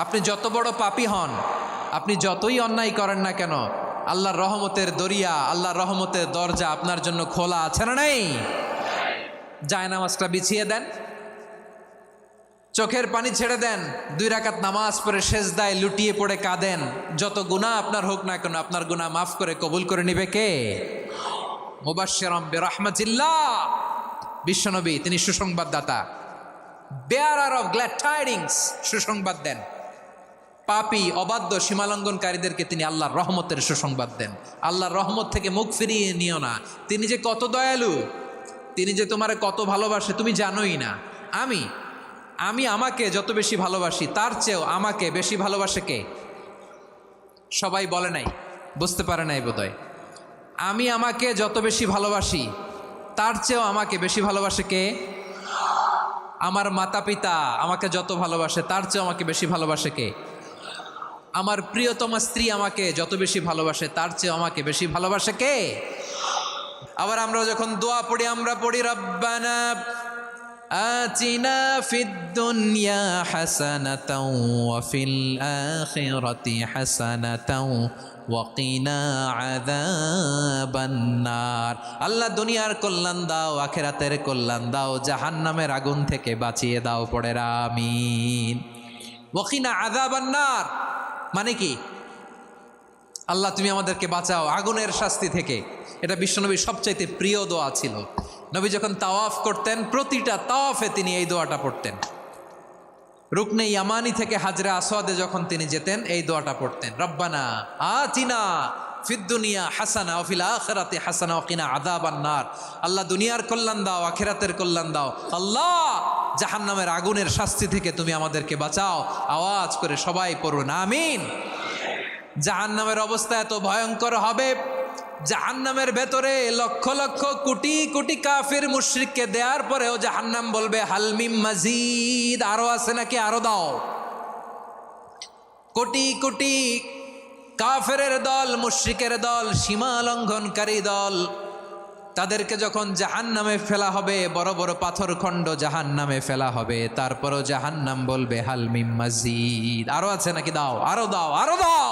আপনি যত বড় পাপী হন, আপনি যতই অন্যায় করেন না কেন, আল্লাহর রহমতের দরিয়া, আল্লাহর রহমতের দরজা আপনার জন্য খোলা আছে না নেই? জায়নামাজটা বিছিয়ে দেন, চোখের পানি ছেড়ে দেন, 2 রাকাত নামাজ পড়ে সেজদায় লুটিয়ে পড়ে কাঁদেন। যত গুনাহ আপনার হোক না কেন, আপনার গুনাহ মাফ করে কবুল করে নিবে কে? মুবাশশিরাম বিরহমাতিল্লাহ, বিশ্বনবী তিনি সুসংবাদদাতা, বেয়ারার অফ গ্ল্যাড টাইডিংস, সুসংবাদ দেন। পাপী অবাধ্য সীমালঙ্ঘনকারীদেরকে তিনি আল্লাহর রহমতের সুসংবাদ দেন। আল্লাহর রহমত থেকে মুখ ফিরিয়ে নিও না। তিনি যে কত দয়ালু, তিনি যে তোমারে কত ভালোবাসে তুমি জানোই না। আমি আমাকে যত বেশি ভালোবাসি তার চেয়েও আমাকে বেশি ভালোবাসে কে? সবাই বলে নাই, বুঝতে পারে নাই বোধহয়। আমি আমাকে যত বেশি ভালোবাসি তার চেয়েও আমাকে বেশি ভালোবাসে কে? আমার মাতা পিতা আমাকে যত ভালোবাসে তার চেয়েও আমাকে বেশি ভালোবাসে কে? আমার প্রিয়তমা স্ত্রী আমাকে যত বেশি ভালোবাসে তার চেয়েও আমাকে বেশি ভালোবাসে কে? আবার আমরা যখন দোয়া পড়ি, আমরা পড়ি রব্বানা আতিনা ফিদ দুনিয়া হাসানাতাও ওয়া ফিল আখিরাতি হাসানাতাও ওয়া কিনা আযাবান নার। আল্লাহ দুনিয়ার কল্যাণ দাও, আখিরাতের কল্যাণ দাও, জাহান্নামের আগুন থেকে বাঁচিয়ে দাও। পড়ে আমিন। ওয়া কিনা আযাবান নার মানে কি? আল্লাহ তুমি আমাদেরকে বাঁচাও আগুনের শাস্তি থেকে। এটা বিশ্বনবীর সবচাইতে প্রিয় দোয়া ছিল। নবী যখন তাওয়াফ করতেন, প্রতিটা তাওয়াফে তিনি এই দোয়াটা পড়তেন। রুকনে ইয়ামানি থেকে হাজরে আসওয়াদে যখন তিনি যেতেন, এই দোয়াটা পড়তেন, রব্বানা আতিনা ফিদ দুনিয়া হাসানা ওয়া ফিল আখিরাতি হাসানা ওয়া কিনা আযাবান নার। আল্লাহ দুনিয়ার কল্যাণ দাও, আখিরাতের কল্যাণ দাও। আল্লাহ জাহান্নামের আগুনের শাস্তি থেকে তুমি আমাদেরকে বাঁচাও। আওয়াজ করে সবাই পড়ুন আমিন। জাহান্নামের অবস্থা এত ভয়ঙ্কর হবে, জাহান্নামের ভেতরে লক্ষ লক্ষ কোটি কোটি কাফির মুশরিককে দেওয়ার পরেও জাহান্নাম বলবে হালমিম মাজিদ, আরো আছে নাকি, আরো দাও। কোটি কোটি কাফেরের দল, মুশরিকের দল, সীমা লঙ্ঘনকারী দল, তাদেরকে যখন জাহান্নামে ফেলা হবে, বড় বড় পাথরখণ্ড জাহান্নামে ফেলা হবে, তারপরও জাহান্নাম বলবে হালমিম মাজিদ, আরো আছে নাকি, দাও, আরো দাও, আরো দাও।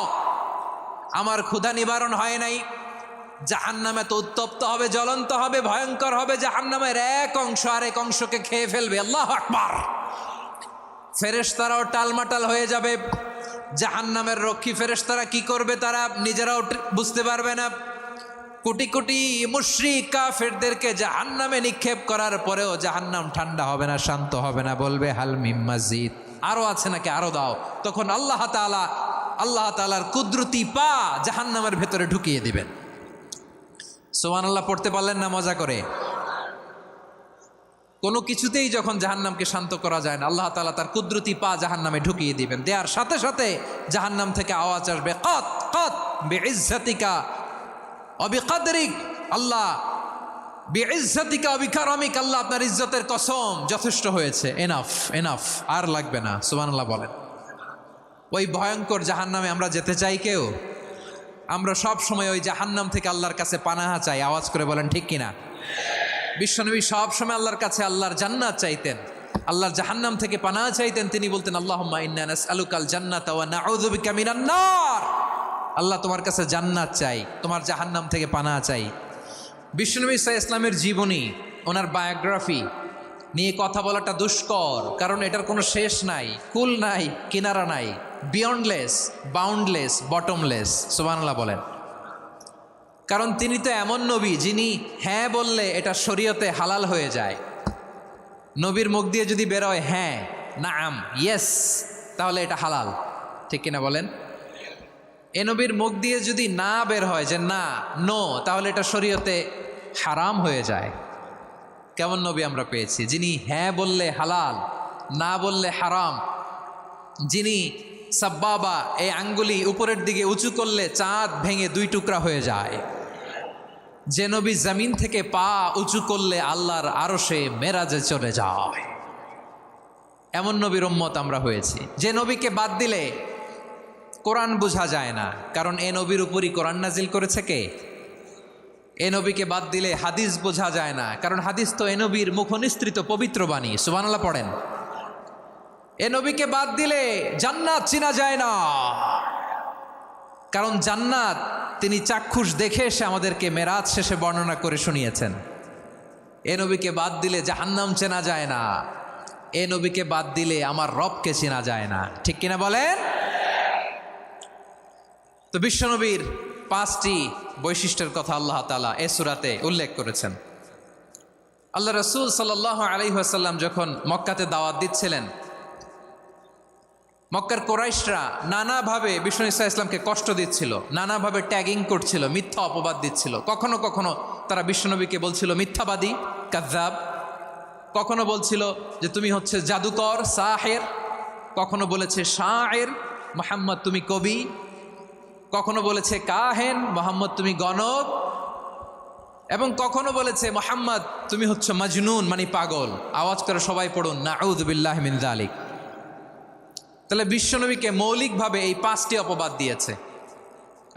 আমার ক্ষুধা নিবারণ হয় নাই। জাহান্নামে তো উত্তপ্ত হবে, জ্বলন্ত হবে, ভয়ঙ্কর হবে। জাহান্নামের এক অংশ আরেক অংশকে খেয়ে ফেলবে। আল্লাহু আকবার। ফেরেশতারাও টালমাটাল হয়ে যাবে। জাহান্নামের রক্ষী ফেরেশতারা কি করবে তারা নিজেরাও বুঝতে পারবে না। কোটি কোটি মুশরিক কাফেরদেরকে জাহান্নামে নিক্ষেপ করার পরেও জাহান্নাম ঠান্ডা হবে না, শান্ত হবে না, বলবে হাল মিম মাজিদ, আরো আছে নাকি, আরো দাও। তখন আল্লাহ তাআলার কুদরতি পা জাহান্নামের ভেতরে ঢুকিয়ে দিবেন। সুবহানাল্লাহ পড়তে পারলেন না মজা করে? কোনো কিছুতেই যখন জাহান্নামকে শান্ত করা যায় না, আল্লাহ তাআলা তার কুদরতি পা জাহান্নামে ঢুকিয়ে দিবেন। দেওয়ার সাথে সাথে জাহান্নাম থেকে আওয়াজ আসবে, কত কত বিইজ্জাতিকা ওয়া বিকদরিক, আল্লাহ বিইজ্জাতিকা ওয়া বিকারামিক, আল্লাহ আপনার ইজ্জতের কসম, যথেষ্ট হয়েছে, এনাফ এনাফ, আর লাগবে না। সুবহানাল্লাহ বলেন। ওই ভয়ঙ্কর জাহান্নামে আমরা যেতে চাই কেউ? আমরা সব সময় ওই জাহান্নাম থেকে আল্লাহর কাছে পানাহা চাই। আওয়াজ করে বলেন ঠিক কিনা? বিশ্বনবী সব সময় আল্লাহর কাছে আল্লাহর জান্নাত চাইতেন, আল্লাহর জাহান্নাম থেকে পানাহা চাইতেন। তিনি বলতেন আল্লাহুম্মা ইন্না নাসআলুকাল জান্নাতা ওয়া নাউযু বিকা মিনান নার। আল্লাহ তোমার কাছে জান্নাত চাই, তোমার জাহান্নাম থেকে পানাহা চাই। বিশ্বনবী সাল্লাল্লাহু আলাইহি ইসলামের জীবনী, ওনার বায়োগ্রাফি নিয়ে কথা বলাটা দুষ্কর, কারণ এটার কোনো শেষ নাই, কুল নাই, কিনারা নাই, বিয়ন্ডলেস, বাউন্ডলেস, বটমলেস। সুবহানাল্লাহ বলেন। কারণ তিনি তো এমন নবী যিনি হ্যাঁ বললে এটা শরীয়তে হালাল হয়ে যায়। নবীর মুখ দিয়ে যদি বেরোয় হ্যাঁ, নাম, ইয়েস, তাহলে এটা হালাল, ঠিক কিনা বলেন? এ নবীর মুখ দিয়ে যদি না বের হয় যে না, নো, তাহলে এটা শরীয়তে হারাম হয়ে যায়। কেমন নবী আমরা পেয়েছি, যিনি হ্যাঁ বললে হালাল, না বললে হারাম, যিনি সাব্বাবা, এই আঙ্গুলি উপরের দিকে উঁচু করলে চাঁদ ভেঙে 2 টুকরা হয়ে যায়, যে নবী জমিন থেকে পা উঁচু করলে আল্লাহর আরশে মেরাজে চলে যায়, এমন নবীর উম্মত আমরা হয়েছি। যে নবীকে বাদ দিলে কোরআন বোঝা যায় না, কারণ এ নবীর উপরই কোরআন নাজিল করেছে কে? এ নবীকে বাদ দিলে হাদিস বোঝা যায় না, কারণ হাদিস তো এ নবীর মুখনিসৃত পবিত্র বাণী। সুবহানাল্লাহ পড়েন। এ নবীকে বাদ দিলে জান্নাত চিনা যায় না। কারণ জান্নাত তিনি চাক্ষুষ দেখে এসে আমাদেরকে মেরাজ শেষে বর্ণনা করে শুনিয়েছেন। এ নবীকে বাদ দিলে জাহান্নাম চেনা যায় না। এ নবীকে বাদ দিলে আমার রবকে চেনা যায় না। ঠিক কিনা বলেন? তো বিশ্বনবীর 5টি বৈশিষ্ট্যের কথা আল্লাহ তাআলা এ সূরাতে উল্লেখ করেছেন। আল্লাহ রাসূল সাল্লাল্লাহু আলাইহি ওয়াসাল্লাম যখন মক্কাতে দাওয়াত দিচ্ছিলেন, মক্কার কোরাইশরা নানাভাবে বিষ্ণু ঈসা ইসলামকে কষ্ট দিচ্ছিল, নানাভাবে ট্যাগিং করছিল, মিথ্যা অপবাদ দিচ্ছিল। কখনো কখনো তারা বিশ্বনবীকে বলছিল মিথ্যাবাদী, কাযযাব। কখনো বলছিল যে তুমি হচ্ছে জাদুকর, সাহের। কখনো বলেছে শায়ের, মুহাম্মদ তুমি কবি। কখনো বলেছে কাহেন, মুহাম্মদ তুমি গণক। এবং কখনো বলেছে মুহাম্মদ তুমি হচ্ছে মাজনুন, মানে পাগল। আওয়াজ করে সবাই পড়ুন নাউযু বিল্লাহি মিন যালিক। তাহলে বিশ্বনবীকে মৌলিকভাবে এই 5টি অপবাদ দিয়েছে।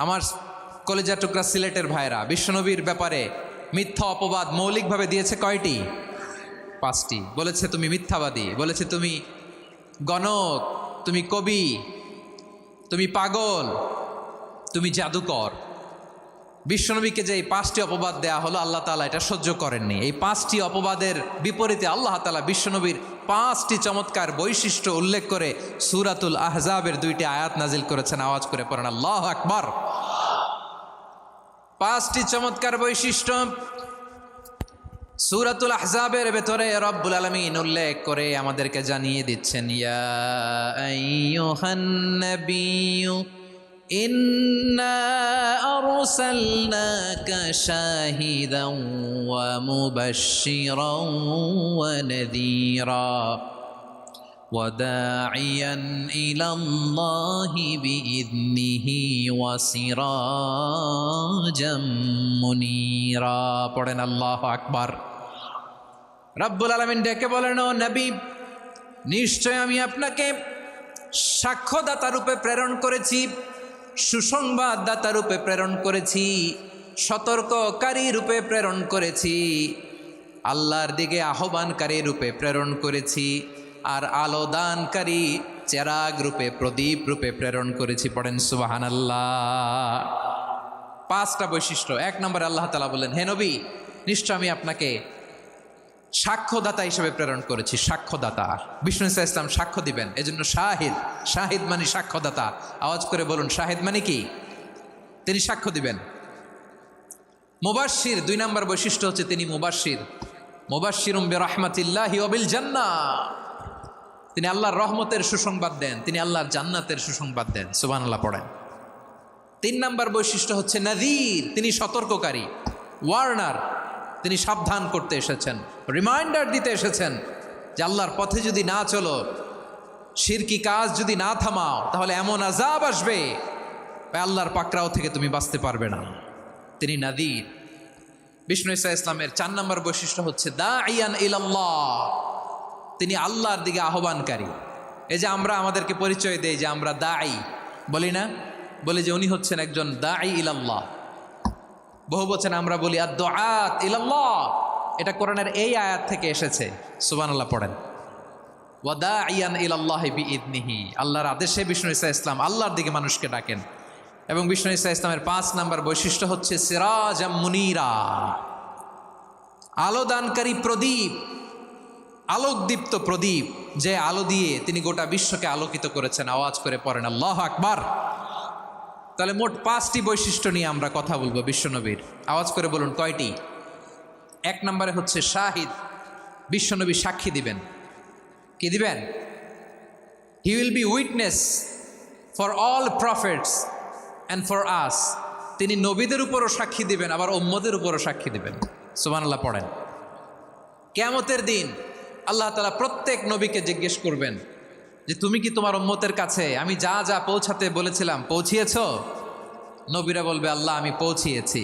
আমার কলেজা টুকরা সিলেটের ভাইরা, বিশ্বনবীর ব্যাপারে মিথ্যা অপবাদ মৌলিকভাবে দিয়েছে কয়টি? 5টি। বলেছে তুমি মিথ্যাবাদী, বলেছে তুমি গণক, তুমি কবি, তুমি পাগল, তুমি জাদুকর। বিশ্বনবীকে যে এই 5টি অপবাদ দেয়া হলো, আল্লাহ তাআলা এটা সহ্য করেননি। এই 5টি অপবাদের বিপরীতে আল্লাহ তাআলা বিশ্বনবীর 5টি চমৎকার বৈশিষ্ট্য উল্লেখ করে সূরাতুল আহজাবের 2টি আয়াত নাজিল করেছেন। আওয়াজ করে পড়েন আল্লাহু আকবার। 5টি চমৎকার বৈশিষ্ট্য সূরাতুল আহজাবের ভেতরে রব্বুল আলামিন উল্লেখ করে আমাদেরকে জানিয়ে দিচ্ছেন, ইয়া আইয়ুহান নাবিয়্যু ইন্না আরসালনাকা শাহিদান ওয়া মুবাশশিরান ওয়া নাযীরা ওয়া দাঈয়ান ইলাল্লাহি বিইذনিহি ওয়া সিরাজাম মুনীরা। পড়েন আল্লাহু আকবার। রব্বুল আলামিন ডেকে বলেন, ও নবী, নিশ্চয় আমি আপনাকে সাক্ষ্যদাতা রূপে প্রেরণ করেছি, সুসংবাদদাতা রূপে প্রেরণ করেছি, সতর্ককারী রূপে প্রেরণ করেছি, আল্লাহর দিকে আহ্বানকারী রূপে প্রেরণ করেছি, আর আলো দানকারী চেরাগ রূপে, প্রদীপ রূপে প্রেরণ করেছি। পড়েন সুবহানাল্লাহ। 5টা বৈশিষ্ট্য। 1 নম্বরে আল্লাহ তাআলা বলেন, হে নবী, নিশ্চয় আমি আপনাকে সাক্ষ্যদাতা হিসেবে প্রেরণ করেছি। সাক্ষ্যদাতা, বিষ্ণু ঈসা ইসলাম সাক্ষ্য দিবেন, এজন্য শাহিদ। শাহিদ মানে সাক্ষ্যদাতা। আওয়াজ করে বলুন শাহিদ মানে কি? তিনি সাক্ষ্য দিবেন। মুবাশশির, 2 নম্বর বৈশিষ্ট্য হচ্ছে তিনি মুবাশশির। মুবাশশিরুম বিরহমাতিল্লাহি ওয়া বিল জান্নাহ। তিনি আল্লাহর রহমতের সুসংবাদ দেন, তিনি আল্লাহর জান্নাতের সুসংবাদ দেন। সুবহানাল্লাহ পড়েন। 3 নম্বর বৈশিষ্ট্য হচ্ছে নাযীর, তিনি সতর্ককারী, ওয়ার্নার। তিনি সাবধান করতে এসেছেন, রিমাইন্ডার দিতে এসেছেন যে আল্লাহর পথে যদি না চলো, শিরকি কাজ যদি না থামাও, তাহলে এমন আযাব আসবে আল্লাহর পাকড়াও থেকে তুমি বাঁচতে পারবে না। তিনি নাযীর। বিষ্ণু ঈসা ইসলামের 4 নম্বর বৈশিষ্ট্য হচ্ছে দাঈয়ান ইলাল্লাহ, তিনি আল্লাহর দিকে আহ্বানকারী। এই যে আমরা আমাদেরকে পরিচয় দেই যে আমরা দাঈ, বলি না? বলি যে উনি হচ্ছেন একজন দাঈ ইলাল্লাহ। বহু বচনে আমরা বলি আদ-দুআত ইলাল্লাহ। এটা কোরআনের এই আয়াত থেকে এসেছে। সুবহানাল্লাহ পড়েন। ওয়া দাঈয়ান ইলাল্লাহি বিইذনিহি, আল্লাহর আদেশে বিষ্ণু ঈসা ইসলাম আল্লাহর দিকে মানুষকে ডাকেন। এবং বিষ্ণু ঈসা ইসলামের 5 নম্বর বৈশিষ্ট্য হচ্ছে সিরাজাম মুনীরা, আলো দানকারী প্রদীপ, আলোকদীপ্ত প্রদীপ, যে আলো দিয়ে তিনি গোটা বিশ্বকে আলোকিত করেছেন। আওয়াজ করে পড়েন আল্লাহু আকবার। তাহলে মোট 5টি বৈশিষ্ট্য নিয়ে আমরা কথা বলবো বিশ্বনবীর। আওয়াজ করে বলুন কয়টি? 1 নম্বরে হচ্ছে শাহিদ, বিশ্বনবী সাক্ষী দিবেন। কি দিবেন? He will be witness for all prophets and for us. তিনি নবীদের উপরও সাক্ষী দিবেন, আবার উম্মতের উপরও সাক্ষী দিবেন। সুবহানাল্লাহ পড়েন। কিয়ামতের দিন আল্লাহ তাআলা প্রত্যেক নবীকে জিজ্ঞেস করবেন যে তুমি কি তোমার উম্মতের কাছে আমি যা যা পৌঁছাতে বলেছিলাম পৌঁছিয়েছ? নবীরা বলবে আল্লাহ আমি পৌঁছিয়েছি।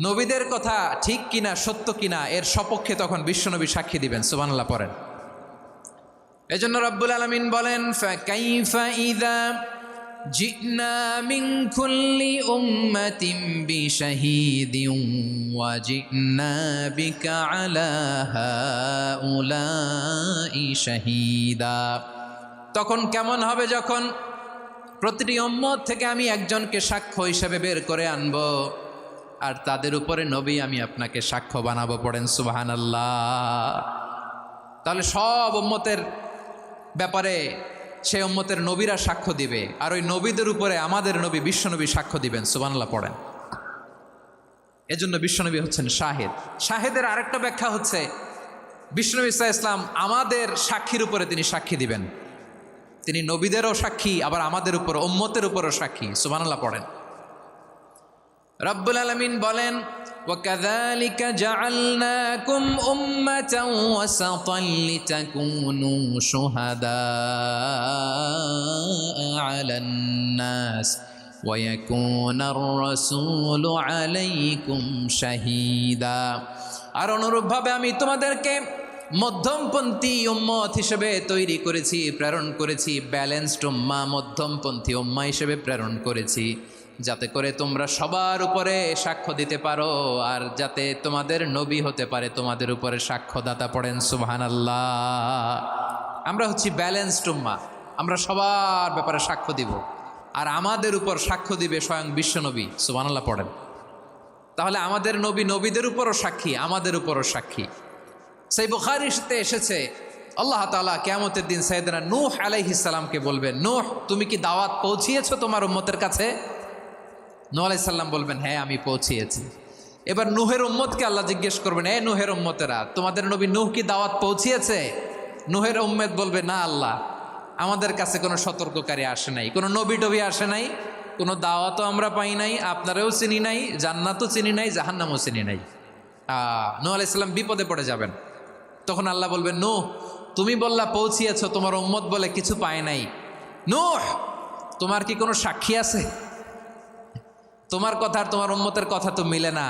নবীদের কথা ঠিক কিনা, সত্য কিনা, এর সপক্ষে তখন বিশ্বনবী সাক্ষী দিবেন। সুবহানাল্লাহ পড়েন। এজন্য রব্বুল আলামিন বলেন, ফাকাইফা ইযা জিনা মিন কুল্লি উম্মাতিন বিশাহীদিন ওয়া জিনা বিকা আলা হাউলাই শাহীদা। তখন কেমন হবে যখন প্রতিটি উম্মত থেকে আমি একজনকে সাক্ষ্য হিসেবে বের করে আনবো, আর তাদের উপরে নবী আমি আপনাকে সাক্ষ্য বানাবো। পড়েন সুবহানাল্লাহ। তাহলে সব উম্মতের ব্যাপারে সেই উম্মতের নবীরা সাক্ষ্য দিবে, আর ওই নবীদের উপরে আমাদের নবী বিশ্বনবী সাক্ষ্য দিবেন। সুবহানাল্লাহ পড়েন। এজন্য বিশ্বনবী হচ্ছেন শাহেদ। শাহেদের আরেকটা ব্যাখ্যা হচ্ছে বিশ্বনবী সাল্লাল্লাহু আলাইহি ওয়াসাল্লাম আমাদের সাক্ষীর উপরে তিনি সাক্ষী দিবেন। তিনি নবীদেরও সাক্ষী, আবার আমাদের উপর উম্মতের উপরও সাক্ষী। সুবহানাল্লাহ পড়েন। রব্বুল আলামিন বলেন, وَكَذَلِكَ جَعَلْنَاكُمْ أُمَّةً وَسَطًا لِتَكُونُوا شُهَدَاءَ عَلَى النَّاسِ وَيَكُونَ الرَّسُولُ عَلَيْكُمْ شَهِيدًا। আর অনুরূপভাবে আমি তোমাদেরকে মধ্যমপন্থী উম্মত হিসেবে তৈরি করেছি, প্রেরণ করেছি। ব্যালেন্সড উম্মাহ, মধ্যমপন্থী উম্মাহ হিসেবে প্রেরণ করেছি, যাতে করে তোমরা সবার উপরে সাক্ষ্য দিতে পারো, আর যাতে তোমাদের নবী হতে পারে তোমাদের উপরে সাক্ষ্যদাতা। পড়েন সুবহানাল্লাহ। আমরা হচ্ছি ব্যালেন্সড উম্মাহ, আমরা সবার ব্যাপারে সাক্ষ্য দিব, আর আমাদের উপর সাক্ষ্য দিবে স্বয়ং বিশ্বনবী। সুবহানাল্লাহ পড়েন। তাহলে আমাদের নবী নবীদের উপরও সাক্ষী, আমাদের উপরও সাক্ষী। সেই বুখারীতে এসেছে আল্লাহ তাআলা কিয়ামতের দিন সাইয়েদনা নূহ আলাইহিস সালামকে বলবেন, নূহ তুমি কি দাওয়াত পৌঁছিয়েছো তোমার উম্মতের কাছে? নূহ আলাইহিস সালাম বলবেন, হ্যাঁ আমি পৌঁছিয়েছি। এবার নূহের উম্মতকে আল্লাহ জিজ্ঞেস করবেন, এ নূহের উম্মতেরা, তোমাদের নবী নূহ কি দাওয়াত পৌঁছিয়েছে? নূহের উম্মত বলবে, না আল্লাহ, আমাদের কাছে কোনো সতর্ককারী আসে নাই, কোনো নবী টবি আসে নাই, কোনো দাওয়াতও আমরা পাই নাই, আপনারাও চিনি নাই, জান্নাতও চিনি নাই, জাহান্নামও চিনি নাই। নূহ আলাইহিস সালাম বিপদে পড়ে যাবেন। তখন আল্লাহ বলবেন, নূহ তুমি বললা পৌঁছিয়েছ, তোমার উম্মত বলে কিছু পায় নাই। নূহ তোমার কি কোনো সাক্ষী আছে? তোমার কথা আর তোমার উম্মতের কথা তো মিলে না।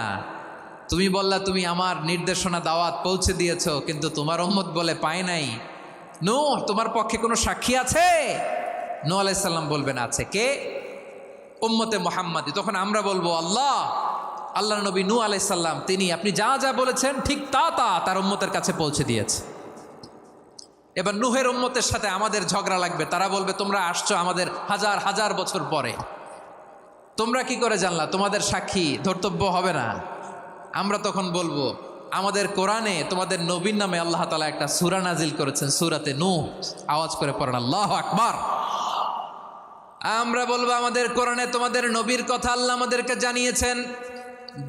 তুমি বললা তুমি আমার নির্দেশনা দাওয়াত পৌঁছে দিয়েছ, কিন্তু তোমার উম্মত বলে পায় নাই। নূহ তোমার পক্ষে কোনো সাক্ষী আছে? নূহ আলাইহিস সালাম বলবেন, আছে। কে? উম্মতে মুহাম্মাদি। তখন আমরা বলবো, আল্লাহ নবী নূহ আলাইহিস সালাম তিনি আপনি যা যা বলেছেন ঠিক তা তার উম্মতের কাছে পৌঁছে দিয়েছে। এবার নূহের উম্মতের সাথে আমাদের ঝগড়া লাগবে। তারা বলবে, তোমরা আসছো আমাদের হাজার হাজার বছর পরে, তোমরা কি করে জানলা? তোমাদের সাক্ষী ধর্তব্য হবে না। আমরা তখন বলবো, আমাদের কোরআনে তোমাদের নবীর নামে আল্লাহ তাআলা একটা সূরা নাজিল করেছেন, সূরাতে নূহ। আওয়াজ করে পড়েন আল্লাহু আকবার। আমরা বলবো, আমাদের কোরআনে তোমাদের নবীর কথা আল্লাহ আমাদেরকে জানিয়েছেন,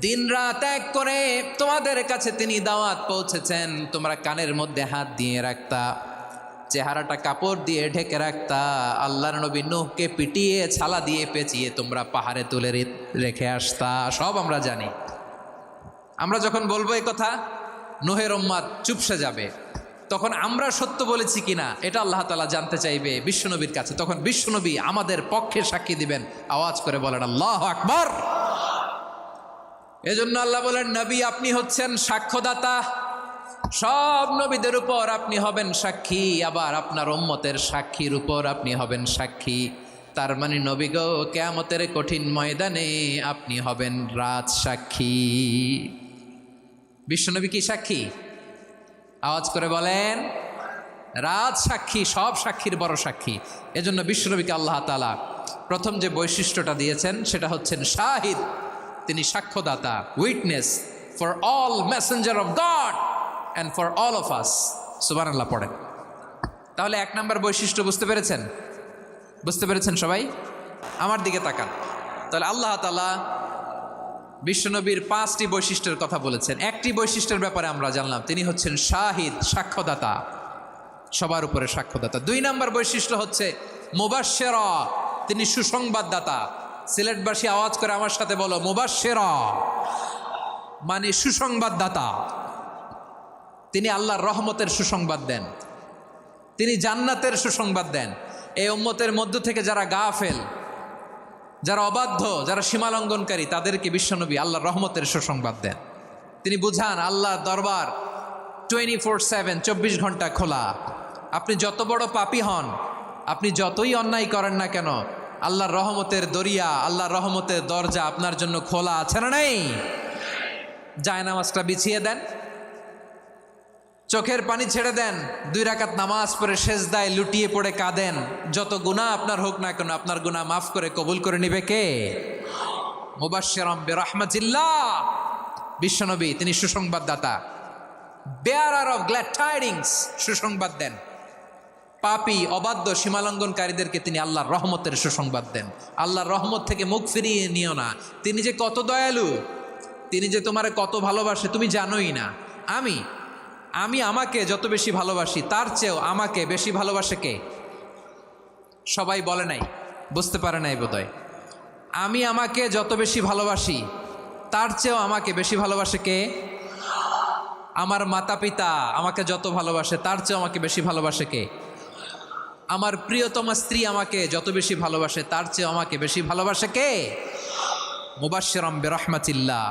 দিন রাত এক করে তোমাদের কাছে তিনি দাওয়াত পৌঁছেছেন। তোমরা কানের মধ্যে হাত দিয়ে রাখতা, চেহারাটা কাপড় দিয়ে ঢেকে রাখতা, আল্লাহর নবী নূহকে পিটিয়ে ছালা দিয়ে পেঁচিয়ে তোমরা পাহাড়ে তুলে রেখে আসতা। সব আমরা জানি। আমরা যখন বলবো এই কথা, নূহের উম্মত চুপসে যাবে। তখন আমরা সত্য বলেছি কিনা এটা আল্লাহ তাআলা জানতে চাইবে বিশ্বনবীর কাছে। তখন বিশ্বনবী আমাদের পক্ষে সাক্ষী দিবেন। আওয়াজ করে বলেন আল্লাহু আকবার। এজন্য আল্লাহ বলেন, নবী আপনি হচ্ছেন সাক্ষ্যদাতা, সব নবীদের উপর আপনি হবেন সাক্ষী, আবার আপনার উম্মতের সাক্ষীর উপর আপনি হবেন সাক্ষী। তার মানে নবী গো, কিয়ামতের কঠিন ময়দানে আপনি হবেন রাজ সাক্ষী। বিশ্বনবী কি সাক্ষী? আওয়াজ করে বলেন, রাজ সাক্ষী, সব সাক্ষীর বড় সাক্ষী। এজন্য বিশ্বনবীকে আল্লাহ তাআলা প্রথম যে বৈশিষ্ট্যটা দিয়েছেন সেটা হচ্ছেন শাহিদ। তিনি সাক্ষ্যদাতা, witness for all messenger of God and for all of us. সুবহানাল্লাহ পড়েন। তাহলে এক নাম্বার বৈশিষ্ট্য বুঝতে পেরেছেন? বুঝতে পেরেছেন সবাই? আমার দিকে তাকান। তাহলে আল্লাহ তাআলা বিশ্বনবীর 5টি বৈশিষ্ট্যের কথা বলেছেন। একটি বৈশিষ্ট্যের ব্যাপারে আমরা জানলাম, তিনি হচ্ছেন শাহিদ, সাক্ষ্যদাতা, সবার উপরে সাক্ষ্যদাতা। 2 নাম্বার বৈশিষ্ট্য হচ্ছে মুবাশশিরা, তিনি সুসংবাদদাতা। সিলেটবাসী আওয়াজ করে আমার সাথে বলো, মুবাশশিরা মানে সুসংবাদদাতা। তিনি আল্লাহর রহমতের সুসংবাদ দেন, তিনি জান্নাতের সুসংবাদ দেন। এই উম্মতের মধ্য থেকে যারা গাফেল, যারা অবাধ্য, যারা সীমালঙ্ঘনকারী, তাদেরকে বিশ্বনবী আল্লাহর রহমতের সুসংবাদ দেন। তিনি বুঝান আল্লাহর দরবার 24/7, 24 ঘন্টা খোলা। আপনি যত বড় পাপী হন, আপনি যতই অন্যায় করেন না কেন, আল্লাহর রহমতের দরিয়া, আল্লাহর রহমতের দরজা আপনার জন্য খোলা আছে না নেই? জায়নামাজটা বিছিয়ে দেন, চোখের পানি ছেড়ে দেন, 2 রাকাত নামাজ পড়ে সেজদায় লুটিয়ে পড়ে কাঁদেন। যত গুনাহ আপনার হোক না কেন, আপনার গুনাহ মাফ করে কবুল করে নিবে কে? মুবাশশিরাম বিরহমাতিল্লাহ, বিশ্বনবী তিনি সুসংবাদদাতা, বেয়ারার অফ গ্ল্যাড টাইডিংস, সুসংবাদ দেন। পাপী অবাধ্য সীমালঙ্ঘনকারীদেরকে তিনি আল্লাহর রহমতের সুসংবাদ দেন। আল্লাহর রহমত থেকে মুখ ফিরিয়ে নিও না। তিনি যে কত দয়ালু, তিনি যে তোমারে কত ভালোবাসে তুমি জানোই না। আমি আমাকে যত বেশি ভালোবাসি তার চেয়েও আমাকে বেশি ভালোবাসে কে? সবাই বলে নাই, বুঝতে পারে নাই বোধহয়। আমি আমাকে যত বেশি ভালোবাসি তার চেয়েও আমাকে বেশি ভালোবাসে কে? আমার মাতা পিতা আমাকে যত ভালোবাসে তার চেয়েও আমাকে বেশি ভালোবাসে কে? আমার প্রিয়তমা স্ত্রী আমাকে যত বেশি ভালোবাসে তার চেয়েও আমাকে বেশি ভালোবাসে কে? মুবাশশিরাম বিরহমাতিল্লাহ,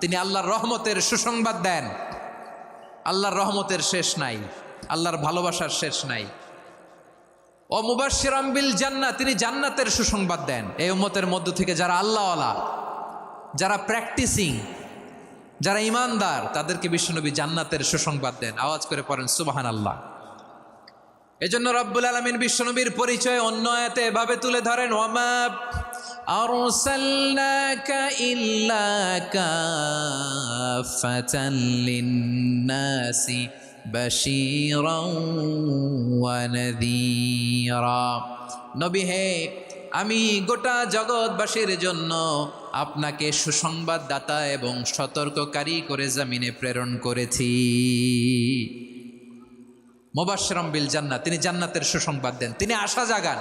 তিনি আল্লাহর রহমতের সুসংবাদ দেন। আল্লাহর রহমতের শেষ নাই, আল্লাহর ভালোবাসার শেষ নাই। ও মুবাশশিরাম বিল জান্নাহ, তিনি জান্নাতের সুসংবাদ দেন। এই উম্মতের মধ্য থেকে যারা আল্লাহওয়ালা, যারা প্র্যাকটিসিং, যারা ইমানদার, তাদেরকে বিশ্বনবী জান্নাতের সুসংবাদ দেন। আওয়াজ করে পড়েন সুবহানাল্লাহ। এজন্য রব্বুল আলামিন বিশ্বনবীর পরিচয় অন্য আয়াতে এভাবে তুলে ধরেন, ওয়ামা আরসালনাকা ইল্লা কাফাতান লিন্নাসি বাশীরাও ওয়া নাযীরা। নবী হে, আমি গোটা জগৎবাসীর জন্য আপনাকে সুসংবাদদাতা এবং সতর্ককারী করে জমিনে প্রেরণ করেছি। মুবাশশিরাম বিল জান্নাহ, তিনি জান্নাতের সুসংবাদ দেন, তিনি আশা জাগান।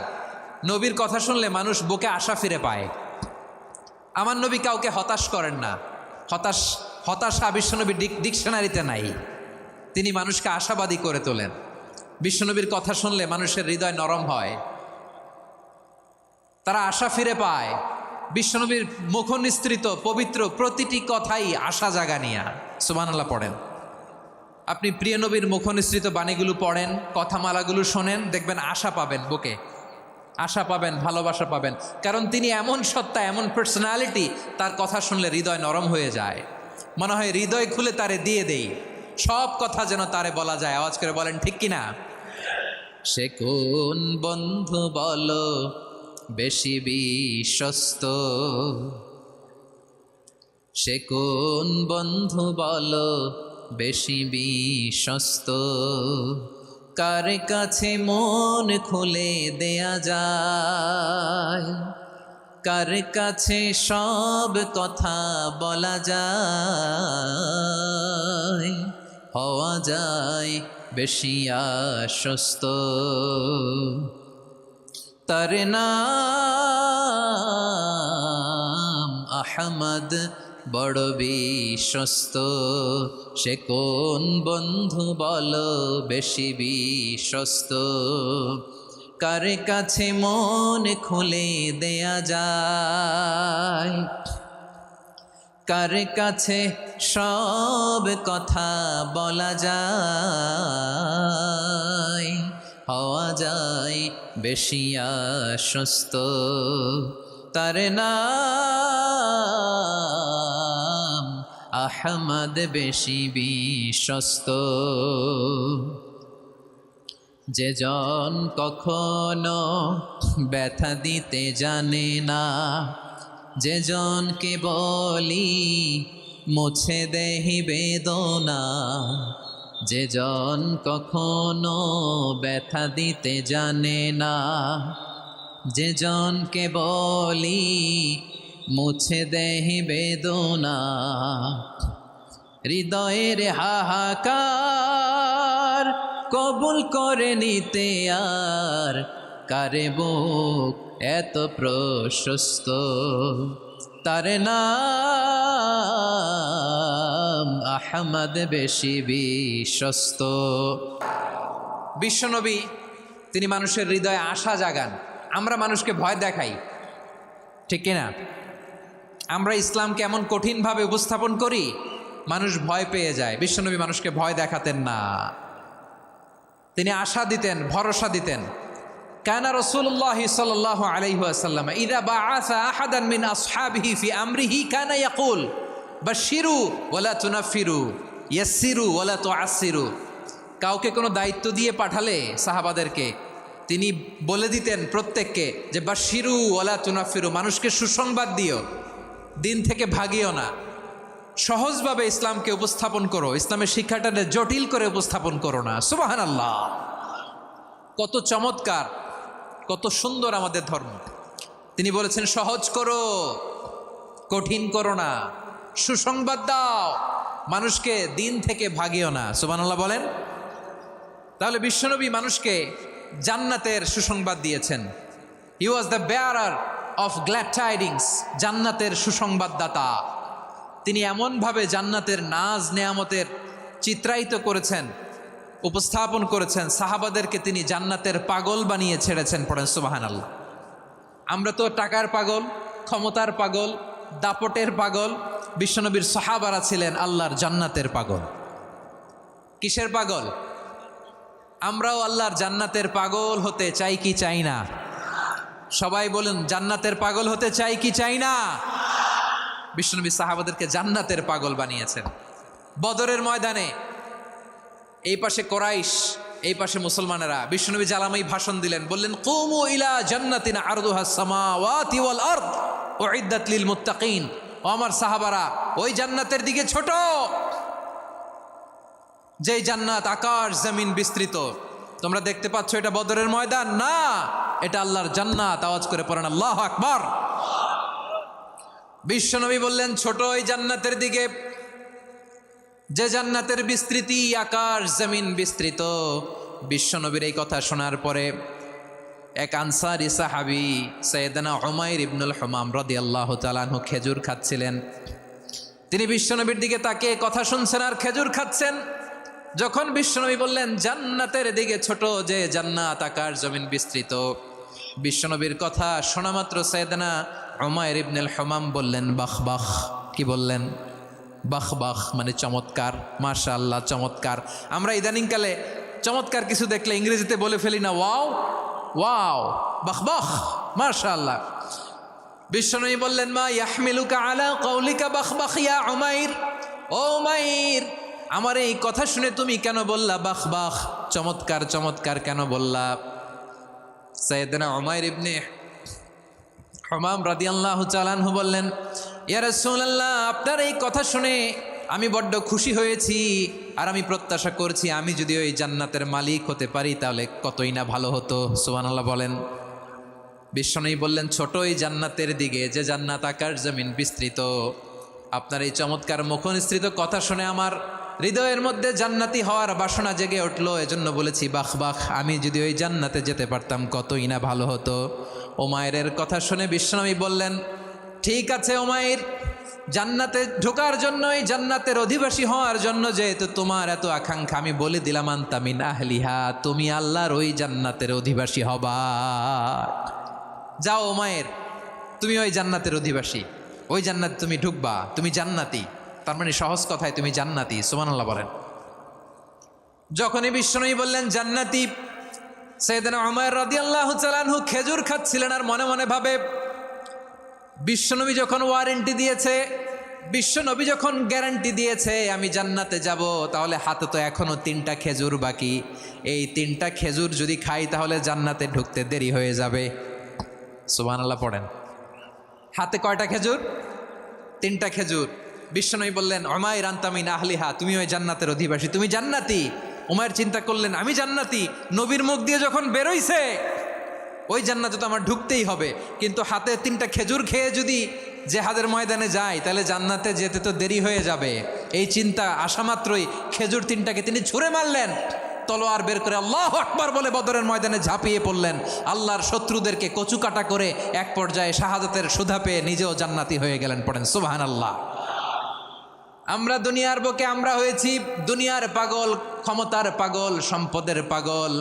নবীর কথা শুনলে মানুষ বুকে আশা ফিরে পায়। আমার নবী কাউকে হতাশ করেন না। হতাশা বিশ্বনবীর ডিকশনারিতে নাই। তিনি মানুষকে আশাবাদী করে তোলেন। বিশ্বনবীর কথা শুনলে মানুষের হৃদয় নরম হয়, তারা আশা ফিরে পায়। বিশ্বনবীর মুখ নিঃসৃত পবিত্র প্রতিটি কথাই আশা জাগানিয়া। সুবহানাল্লাহ পড়েন। আপনি প্রিয় নবীর মুখ নিঃসৃত বাণীগুলো পড়েন, কথামালাগুলো শোনেন, দেখবেন আশা পাবেন, বুকে আশা পাবেন, ভালোবাসা পাবেন। কারণ তিনি এমন সত্তা, এমন পার্সোনালিটি, তার কথা শুনলে হৃদয় নরম হয়ে যায়। মনে হয় হৃদয় খুলে তারে দিয়ে দেই, সব কথা যেন তারে বলা যায়। আওয়াজ করে বলেন ঠিক কিনা? সে কোন বন্ধু বলো বেশি বিশ্বস্ত, সে কোন বন্ধু বলো বেশি বিশ্বস্ত, কার কাছে মন খুলে দেয়া যায়, কার কাছে সব কথা বলা যায়, হওয়া যায় বেশি আশ্বস্ত। তার নাম আহমদ, বড় বিশ্বস্ত। সে কোন বন্ধু বলো বেশি বিশ্বস্ত, কার কাছে মন খুলে দেয়া যায়, কার কাছে সব কথা বলা যায়, হওয়া যায় বেশি আশ্বস্ত। তার নাম আহমদ, বেশি বিশ্বস্ত। যে জন কখনো ব্যথা দিতে জানে না, যে জনকে বলি মুছে দেহি বেদনা, যে জন কখনো ব্যথা দিতে জানে না, যে জনকে বলি মুছে দেহি বেদনা, হৃদয়ের হাহাকার কবুল করে নিতে আর কারে বুক এত প্রশস্ত। তার নাম আহমদ, বেশি বিশ্বস্ত। বিশ্বনবী তিনি মানুষের হৃদয়ে আশা জাগান। আমরা মানুষকে ভয় দেখাই, ঠিক কিনা? আমরা ইসলামকে এমন কঠিনভাবে উপস্থাপন করি, মানুষ ভয় পেয়ে যায়। বিশ্বনবী মানুষকে ভয় দেখাতেন না, তিনি আশা দিতেন, ভরসা দিতেন। কানা রাসূলুল্লাহ সাল্লাল্লাহু আলাইহি ওয়াসাল্লাম ইযা বাআসা আহাদান মিন আসহাবিহি ফি আমরিহি কানা ইয়াকুল বাশশিরু ওয়ালা তুনাফিরু, ইয়াসসিরু ওয়ালা তুআসসিরু। কাউকে কোনো দায়িত্ব দিয়ে পাঠালে সাহাবাদেরকে তিনি বলে দিতেন প্রত্যেককে যে বাশিরু ওয়ালা তুনাফিরু, মানুষকে সুসংবাদ দিও, দিন থেকে ভাগিও না, সহজভাবে ইসলামকে উপস্থাপন করো, ইসলামের শিক্ষাটাকে জটিল করে উপস্থাপন করো না। সুবহানাল্লাহ, কত চমৎকার, কত সুন্দর আমাদের ধর্ম। তিনি বলেছেন সহজ করো, কঠিন করো না, সুসংবাদ দাও, মানুষকে দিন থেকে ভাগিও না। সুবহানাল্লাহ বলেন। তাহলে বিশ্বনবী মানুষকে জান্নাতের সুসংবাদ দিয়েছেন। He was the bearer of glad tidings, জান্নাতের সুসংবাদদাতা। তিনি এমনভাবে জান্নাতের নাজ নেয়ামতের চিত্রায়িত করেছেন, উপস্থাপন করেছেন, সাহাবাদেরকে তিনি জান্নাতের পাগল বানিয়ে ছেড়েছেন। পড়েন সুবহানাল্লাহ। আমরা তো টাকার পাগল, ক্ষমতার পাগল, দাপটের পাগল। বিশ্বনবীর সাহাবারা ছিলেন আল্লাহর জান্নাতের পাগল। কিসের পাগল? আমরাও আল্লাহর জান্নাতের পাগল হতে চাই কি চাই না? সবাই বলুন, জান্নাতের পাগল হতে চাই কি চাই না? বিশ্বনবী সাহাবাদেরকে জান্নাতের পাগল বানিয়েছেন। বদরের ময়দানে এই পাশে কোরাইশ, এই পাশে মুসলমানেরা। বিশ্বনবী জালামাই ভাষণ দিলেন, বললেন কুমু ইলা জান্নাতিন আরদুহাস সামাওয়াতি ওয়াল আরদ উইদ্দাত লিল মুত্তাকিন। ও আমার সাহাবারা, ওই জান্নাতের দিকে ছোট, যেই জান্নাত আকাশ জমিন বিস্তৃত। তোমরা দেখতে পাচ্ছ এটা বদরের ময়দান না, এটা আল্লাহর জান্নাত। আওয়াজ করে পড়েন আল্লাহু আকবার। বিশ্বনবী বললেন ছোট ওই জান্নাতের দিকে, যে জান্নাতের বিস্তৃতি আকাশ জমিন বিস্তৃত। বিশ্বনবীর এই কথা শোনার পরে এক আনসারী সাহাবী সাইয়েদনা উমাইর ইবনুল হুমাম রাদিয়াল্লাহু তাআলা আনহু খেজুর খাচ্ছিলেন। তিনি বিশ্বনবীর দিকে তাকিয়ে কথা শুনছেন আর খেজুর খাচ্ছেন। যখন বিশ্বনবী বললেন জান্নাতের দিকে ছোট, যে জান্নাত আকাশ জমিন বিস্তৃত, বিশ্বনবীর কথা শোনা মাত্র সাইয়েদনা উমাইর ইবনুল হুমাম বললেন বাখ বাখ। কি বললেন? বাখ বাখ মানে চমৎকার, মাশাআল্লাহ চমৎকার। আমরা ইদানিংকালে চমৎকার কিছু দেখলে ইংরেজিতে বলে ফেলি না ওয়াও ওয়াও, বাখ বাখ, মাশাআল্লাহ। বিশ্বনবী বললেন মা ইয়াহমিলুকা আলা কওলিকা বাখ বাখ ইয়া উমাইর। ও উমাইর, আমার এই কথা শুনে তুমি কেন বললা বাখ বাখ, চমৎকার চমৎকার কেন বললা? সাইয়েদনা উমাইর ইবনে হুমাম রাদিয়াল্লাহু তাআলা আনহু বললেন ইয়া রাসূলুল্লাহ, আপনার এই কথা শুনে আমি বড্ড খুশি হয়েছি, আর আমি প্রত্যাশা করছি আমি যদি ওই জান্নাতের মালিক হতে পারি তাহলে কতই না ভালো হতো। সুবহানাল্লাহ বলেন। বিশ্বনবী বললেন ছোট ওই জান্নাতের দিকে, যে জান্নাত আকাশ জমিন বিস্তৃত। আপনার এই চমৎকার মুখনিসৃত কথা শুনে আমার হৃদয়ের মধ্যে জান্নাতি হওয়ার বাসনা জেগে উঠলো, এজন্য বলেছি বাখ বাখ, আমি যদি ওই জান্নাতে যেতে পারতাম কতই না ভালো হতো। উমাইরের কথা শুনে বিশ্বনবী বললেন ঠিক আছে উমাইর, জান্নাতে ঢোকার জন্য, এই জান্নাতের অধিবাসী হওয়ার জন্য যেহেতু তোমার এত আকাঙ্ক্ষা, আমি বলে দিলাম আনতা মিন আহলিহা, তুমি আল্লাহর ওই জান্নাতের অধিবাসী হবা। যাও উমাইর, তুমি ওই জান্নাতের অধিবাসী, ওই জান্নাতে তুমি ঢুকবা, তুমি জান্নাতি। তার মানে সহজ কথায় তুমি জান্নাতি। সুবহানাল্লাহ বলেন। যখনই বিশ্বনবী বললেন জান্নাতি, সাইয়েদনা উমাইর রাদিয়াল্লাহু তাআলা আনহু খেজুর খাচ্ছিলেন আর মনে মনে ভাবে বিশ্বনবী যখন ওয়ারেন্টি দিয়েছে, বিশ্বনবী যখন গ্যারান্টি দিয়েছে আমি জান্নাতে যাব, তাহলে হাতে তো এখনো 3টা খেজুর বাকি। এই 3টা খেজুর যদি খাই তাহলে জান্নাতে ঢুকতে দেরি হয়ে যাবে। সুবহানাল্লাহ পড়েন। হাতে কয়টা খেজুর? 3টা খেজুর। বিশ্বনবী বললেন উমাইর আনতা মিন আহলিহা, তুমি ওই জান্নাতের অধিবাসী, তুমি জান্নাতি। উমাইর চিন্তা করলেন আমি জান্নাতি, নবীর মুখ দিয়ে যখন বেরোইছে ওই জান্নাতে তো আমার ঢুকতেই হবে, কিন্তু হাতে 3টা খেজুর খেয়ে যদি জেহাদের ময়দানে যাই তাহলে জান্নাতে যেতে তো দেরি হয়ে যাবে। এই চিন্তা আসা মাত্রই খেজুর 3টাকে তিনি ছুঁড়ে মারলেন, তলোয়ার বের করে আল্লাহু আকবার বলে বদরের ময়দানে ঝাঁপিয়ে পড়লেন। আল্লাহর শত্রুদেরকে কচুকাটা করে এক পর্যায়ে শাহাদাতের সুধা পেয়ে নিজেও জান্নাতি হয়ে গেলেন। পড়েন সুবহানাল্লাহ। আমরা দুনিয়ার বুকে আমরা হয়েছি দুনিয়ার পাগল, ক্ষমতার পাগল, সম্পদের পাগল,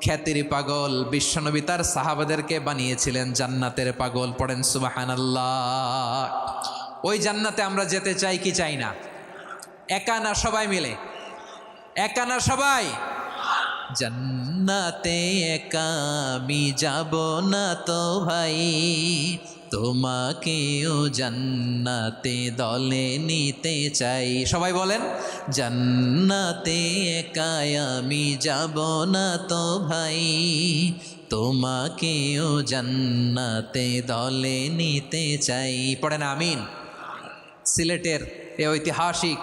খ্যাতির পাগল। বিশ্বনবী তার সাহাবাদেরকে বানিয়েছিলেন জান্নাতের পাগল। পড়েন সুবহানাল্লাহ। ওই জান্নাতে আমরা যেতে চাই কি চাই না? একা না সবাই মিলে? একা না সবাই? জান্নাতে একা আমি যাব না তো ভাই, তোমাকেও জান্নাতে দলে নিতে চাই। সবাই বলেন, জান্নাতে একাই আমি যাব না তো ভাই, তোমাকেও জান্নাতে দলে নিতে চাই। পড়েন আমিন। সিলেটের এ ঐতিহাসিক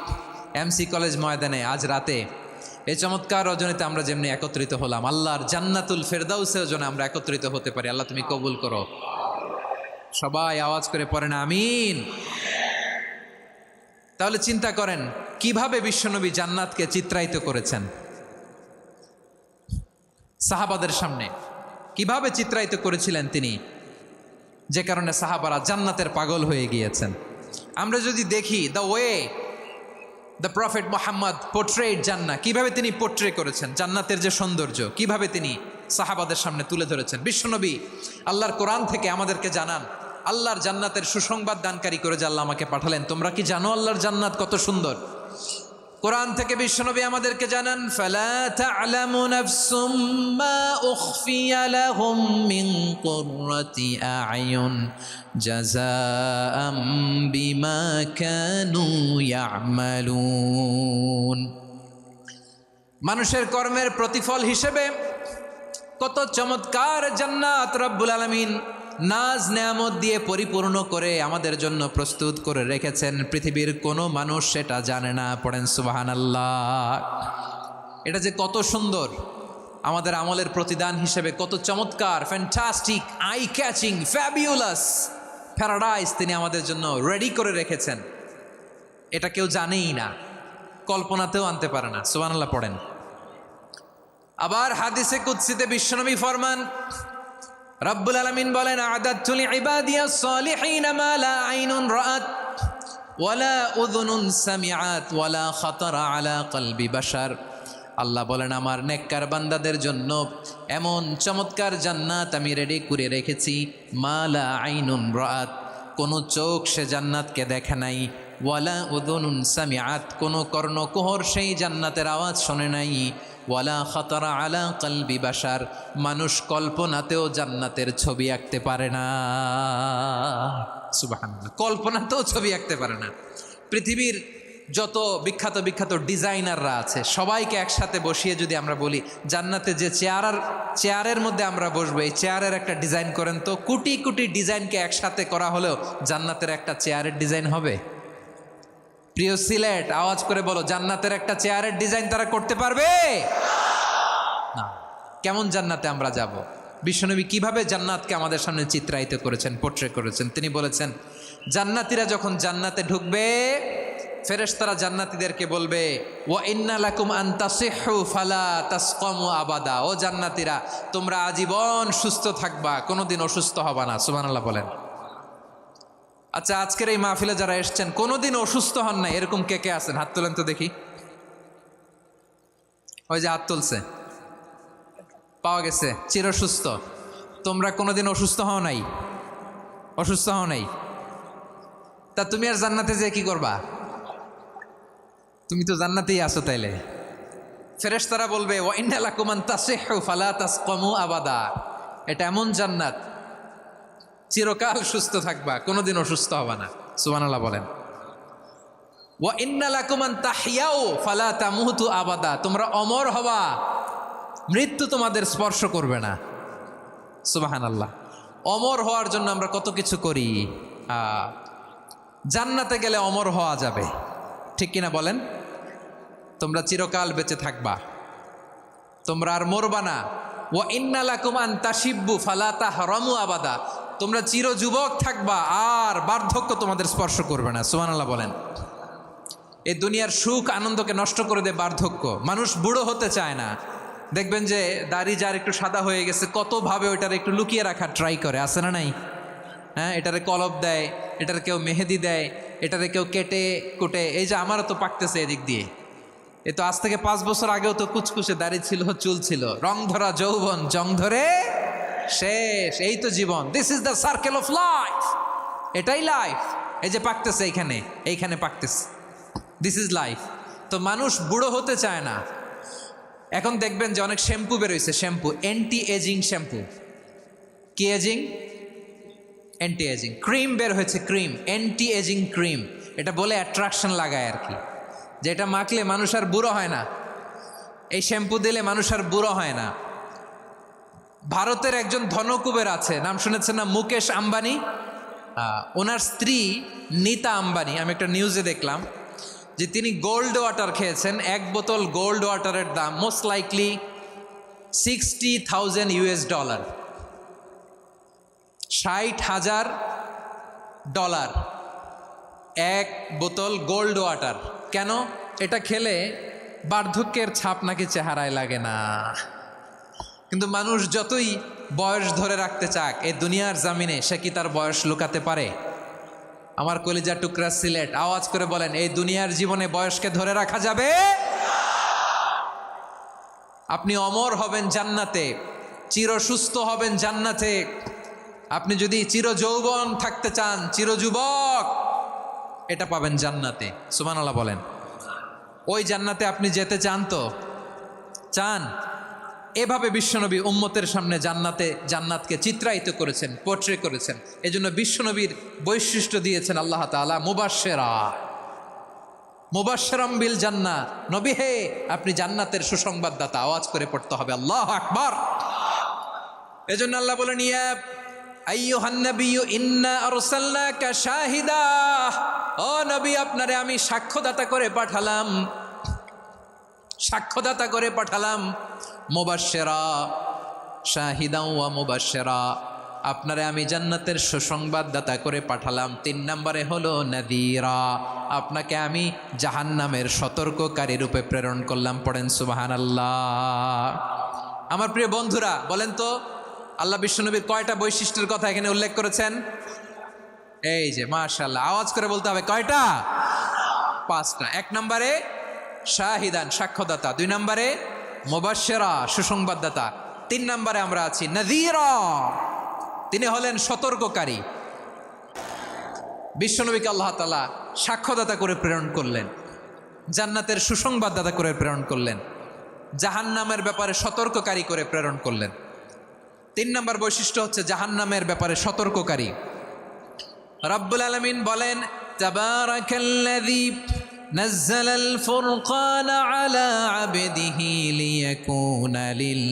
এমসি কলেজ ময়দানে আজ রাতে এই চমৎকার রজনীতে আমরা যেমনি একত্রিত হলাম, আল্লাহর জান্নাতুল ফেরদাউসের জন্য আমরা একত্রিত হতে পারি। আল্লাহ তুমি কবুল করো। সবাই আওয়াজ করে পড়েন আমিন। তাহলে চিন্তা করেন কিভাবে বিশ্বনবী জান্নাতকে চিত্রায়িত করেছেন সাহাবাদের সামনে, কিভাবে চিত্রায়িত করেছিলেন তিনি, যে কারণে সাহাবারা জান্নাতের পাগল হয়ে গিয়েছেন। আমরা যদি দেখি the way the prophet Mohammad portrait জান্নাত, কিভাবে তিনি পোর্ট্রে করেছেন জান্নাতের যে সৌন্দর্য, কিভাবে তিনি সাহাবাদের সামনে তুলে ধরেছেন। বিশ্বনবী আল্লাহর কোরআন থেকে আমাদেরকে জানান আল্লাহর জান্নাতের সুসংবাদ দানকারী করে যে আল্লাহ আমাকে পাঠালেন। তোমরা কি জানো আল্লাহর জান্নাত কত সুন্দর? কোরআন থেকে বিশ্বনবী আমাদেরকে জানান, ফালা তা'লামু নাফসুম মা উখফিয়া লাহুম মিন কুররাতি আ'য়ুন জাযাআম বিমা কানু ইয়া'মালুন। মানুষের কর্মের প্রতিফল হিসেবে কত চমৎকার জান্নাত রব্বুল আলামিন নাজ নেয়ামত দিয়ে পরিপূর্ণ করে আমাদের জন্য প্রস্তুত করে রেখেছেন। পৃথিবীর কোনো মানুষ সেটা জানে না। পড়েন সুবহানাল্লাহ। এটা যে কত সুন্দর, আমাদের আমলের প্রতিদান হিসেবে কত চমৎকার, fantastic, eye catching, fabulous paradise তিনি আমাদের জন্য রেডি করে রেখেছেন। এটা কেউ জানেই না, কল্পনাতেও আনতে পারে না। সুবহানাল্লাহ পড়েন। আবার হাদিসে কুদসিতে বিশ্বনবী ফরমান, রব্বুল আলামিন বলেন, আ'দাদতু লিইবাদিয়াস সালিহিনা মা লা আইনুন রাআত ওয়ালা উযুনুন সামিআত ওয়ালা খাতারা আলা কলবি বাশার। আল্লাহ বলেন, আমার নেককার বান্দাদের জন্য এমন চমৎকার জান্নাত আমি রেডি করে রেখেছি, মা লা আইনুন রাআত, কোনো চোখ সে জান্নাতকে দেখে নাই, ওয়ালা উযুনুন সামিআত, কোনো কর্ণকুহর সেই জান্নাতের আওয়াজ শোনে নাই, ওয়ালা খাতারা আলা কলবি বাশার, মানুষ কল্পনাতেও জান্নাতের ছবি আঁকতে পারে না। সুবহানাল্লাহ, কল্পনাতেও ছবি আঁকতে পারে না। পৃথিবীর যত বিখ্যাত বিখ্যাত ডিজাইনাররা আছে সবাইকে একসাথে বসিয়ে যদি আমরা বলি জান্নাতে যে চেয়ারের মধ্যে আমরা বসবো, এই চেয়ারের একটা ডিজাইন করেন তো, কোটি কোটি ডিজাইনকে একসাথে করা হলেও জান্নাতের একটা চেয়ারের ডিজাইন হবে? প্রিয় সিলেট, আওয়াজ করে বলো, জান্নাতের একটা চেয়ারের ডিজাইন তারা করতে পারবে না। কেমন জান্নাতে আমরা যাব? বিশ্বনবী কিভাবে জান্নাতকে আমাদের সামনে চিত্রায়িত করেছেন, পোর্ট্রে করেছেন। তিনি বলেছেন, জান্নাতীরা যখন জান্নাতে ঢুকবে, ফেরেশতারা জান্নাতীদেরকে বলবে, ওয়া ইন্না লাকুম আন তাসিহু ফালা তাসকামু আবাদা। ও জান্নাতীরা, তোমরা আজীবন সুস্থ থাকবা, কোনোদিন অসুস্থ হবা না। সুবহানাল্লাহ বলেন। আচ্ছা, আজকের এই মাহফিলে যারা এসছেন কোনোদিন অসুস্থ হন নাই, এরকম কে কে আছেন? হাত তোলেন তো দেখি। ওই যে হাত তুলছে, পাওয়া গেছে, চিরসুস্থ। তোমরা কোনোদিন অসুস্থ হও নাই? অসুস্থ হও নাই? তা তুমি আর জান্নাতে যে কি করবা? তুমি তো জান্নাতেই আছো। তাইলে ফেরেশতারা বলবে, ওয়া ইন্না লাকুম আন তাসিহু ফালা তাসকামু আবাদা। এটা এমন জান্নাত, চিরকাল সুস্থ থাকবা, কোনোদিন অসুস্থ হবা না। সুবহানাল্লাহ বলেন। ওয়া ইন্না লাকুম আন তাহইয়াউ ফালা তামুতু আবাদা। তোমরা অমর হবা, মৃত্যু তোমাদের স্পর্শ করবে না। সুবহানাল্লাহ। অমর হওয়ার জন্য আমরা কত কিছু করি। জান্নাতে গেলে অমর হওয়া যাবে, ঠিক কিনা বলেন? তোমরা চিরকাল বেঁচে থাকবা, তোমরা আর মরবা না। ওয়া ইন্না লাকুম আন তাশিব্বু ফালা তাহরামু আবাদা। তোমরা চির যুবক থাকবা, আর বার্ধক্য তোমাদের স্পর্শ করবে না। সুবহানাল্লাহ বলেন। এই দুনিয়ার সুখ আনন্দকে নষ্ট করে দেয় বার্ধক্য। মানুষ বুড়ো হতে চায় না। দেখবেন যে দাড়ি যার একটু সাদা হয়ে গেছে, কতভাবে ওইটার একটু লুকিয়ে রাখার ট্রাই করে, আছে না নাই? হ্যাঁ, এটারে কলপ দেয়, এটারে কেউ মেহেদি দেয়, এটারে কেউ কেটে কুটে। এই যে আমারও তো পাকতেছে এদিক দিয়ে, এ তো আজ থেকে 5 বছর আগেও তো কুচকুচে দাড়ি ছিল, চুল ছিল, রং ধরা যৌবন, জং ধরে শেষ। এই তো জীবন। This is the circle of life. এটাই লাইফ। এই যে পাকতেছে এইখানে পাকতেছে, দিস ইজ লাইফ। তো মানুষ বুড়ো হতে চায় না। এখন দেখবেন যে অনেক শ্যাম্পু বেরোইছে, শ্যাম্পু, অ্যান্টি এজিং শ্যাম্পু। কি এজিং? অ্যান্টি এজিং ক্রিম বের হয়েছে, ক্রিম অ্যান্টি এজিং ক্রিম। এটা বলে অ্যাট্রাকশন লাগায় আর কি, যে এটা মাখলে মানুষ আর বুড়ো হয় না, এই শ্যাম্পু দিলে মানুষ আর বুড়ো হয় না। ভারতের একজন ধনকুবের আছে, নাম শুনেছেন না, মুকেশ আম্বানি। ওনার স্ত্রী নীতা আম্বানি, আমি একটা নিউজে দেখলাম যে তিনি গোল্ড ওয়াটার খেয়েছেন। এক বোতল গোল্ড ওয়াটারের দাম মোস্ট লাইকলি $60,000, $60,000 এক বোতল গোল্ড ওয়াটার। কেন? এটা খেলে বার্ধক্যের ছাপ নাকি চেহারায় লাগে না। কিন্তু মানুষ যতই বয়স ধরে রাখতে চাক এই দুনিয়ার জামিনে, সে কি তার বয়স লুকাতে পারে? আমার কলিজা টুকরা সিলেট, আওয়াজ করে বলেন, এই দুনিয়ার জীবনে বয়সকে ধরে রাখা যাবে? আপনি অমর হবেন জান্নাতে, চির সুস্থ হবেন জান্নাতে। আপনি যদি চির যৌবন থাকতে চান, চির যুবক, এটা পাবেন জান্নাতে। সুবহানাল্লাহ বলেন। ওই জান্নাতে আপনি যেতে চান তো? চান? এভাবে বিশ্বনবী উম্মতের সামনে জান্নাতকে চিত্রায়িত করেছেন, পোর্ট্রে করেছেন। এজন্য বিশ্বনবীর বৈশিষ্ট্য দিয়েছেন আল্লাহ তাআলা মুবাশশিরাম বিল জান্নাহ। নবী হে, আপনি জান্নাতের সুসংবাদদাতা। আওয়াজ করে পড়তে হবে আল্লাহু আকবার। এজন্য আল্লাহ বলেন, ইয়া আইয়ুহান নাবিয়্যু ইন্না আরসালনাকা শাহিদা, ও নবী, আপনারে আমি সাক্ষ্যদাতা করে পাঠালাম, সাক্ষ্যদাতা করে পাঠালাম। মুবাশশিরা, শাহিদা ওয়া মুবাশশিরা, আপনারে আমি জান্নাতের সুসংবাদদাতা করে পাঠালাম। 3 নম্বরে হলো নাযীরা, আপনাকে আমি জাহান্নামের সতর্ককারী রূপে প্রেরণ করলাম। পড়েন সুবহানাল্লাহ। আমার প্রিয় বন্ধুরা, বলেন তো আল্লাহ বিশ্বনবীর কয়টা বৈশিষ্ট্যের কথা এখানে উল্লেখ করেছেন? এই যে মাশাআল্লাহ, আওয়াজ করে বলতে হবে, কয়টা? 5টা। 1 নম্বরে শাহিদান, সাক্ষ্যদাতা। 2 নম্বরে মুবাশশিরা, সুসংবাদদাতা। 3 নম্বরে আমরা আছি নাযীরা, তিনি হলেন সতর্ককারী। বিশ্বনবীকে আল্লাহ তাআলা সাক্ষ্যদাতা করে প্রেরণ করলেন, জান্নাতের সুসংবাদদাতা করে প্রেরণ করলেন, জাহান্নামের ব্যাপারে সতর্ককারী করে প্রেরণ করলেন। 3 নম্বর বৈশিষ্ট্য হচ্ছে জাহান্নামের ব্যাপারে সতর্ককারী। রব্বুল আলামিন বলেন, তাবারাকাল্লাযী নাজ্জালাল ফুরকানা আলা আবদিহি লিয়াকুনা লিল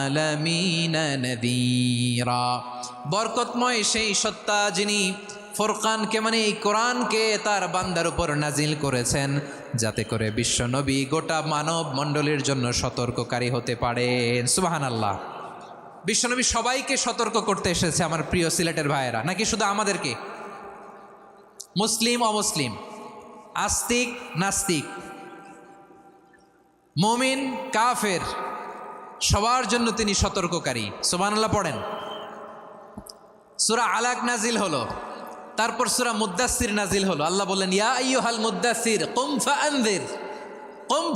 আলামিনা নাযীরা। বরকতময় সেই সত্তা যিনি ফুরকানকে, মানে এই কোরআনকে তার বান্দার উপর নাজিল করেছেন, যাতে করে বিশ্ব নবী গোটা মানব মণ্ডলীর জন্য সতর্ককারী হতে পারেন। সুবহানাল্লাহ। বিশ্বনবী সবাইকে সতর্ক করতে এসেছে, আমার প্রিয় সিলেটের ভাইয়েরা, নাকি শুধু আমাদেরকে? মুসলিম অমুসলিম, আস্তিক নাস্তিক, মুমিন কাফের, সবার জন্য তিনি সতর্ককারী। সুবহানাল্লাহ পড়েন। সূরা আলাক নাজিল হলো, তারপর সূরা মুদ্দাসসির নাজিল হলো। আল্লাহ বললেন, ইয়া আইয়ুহাল মুদ্দাসসির কুম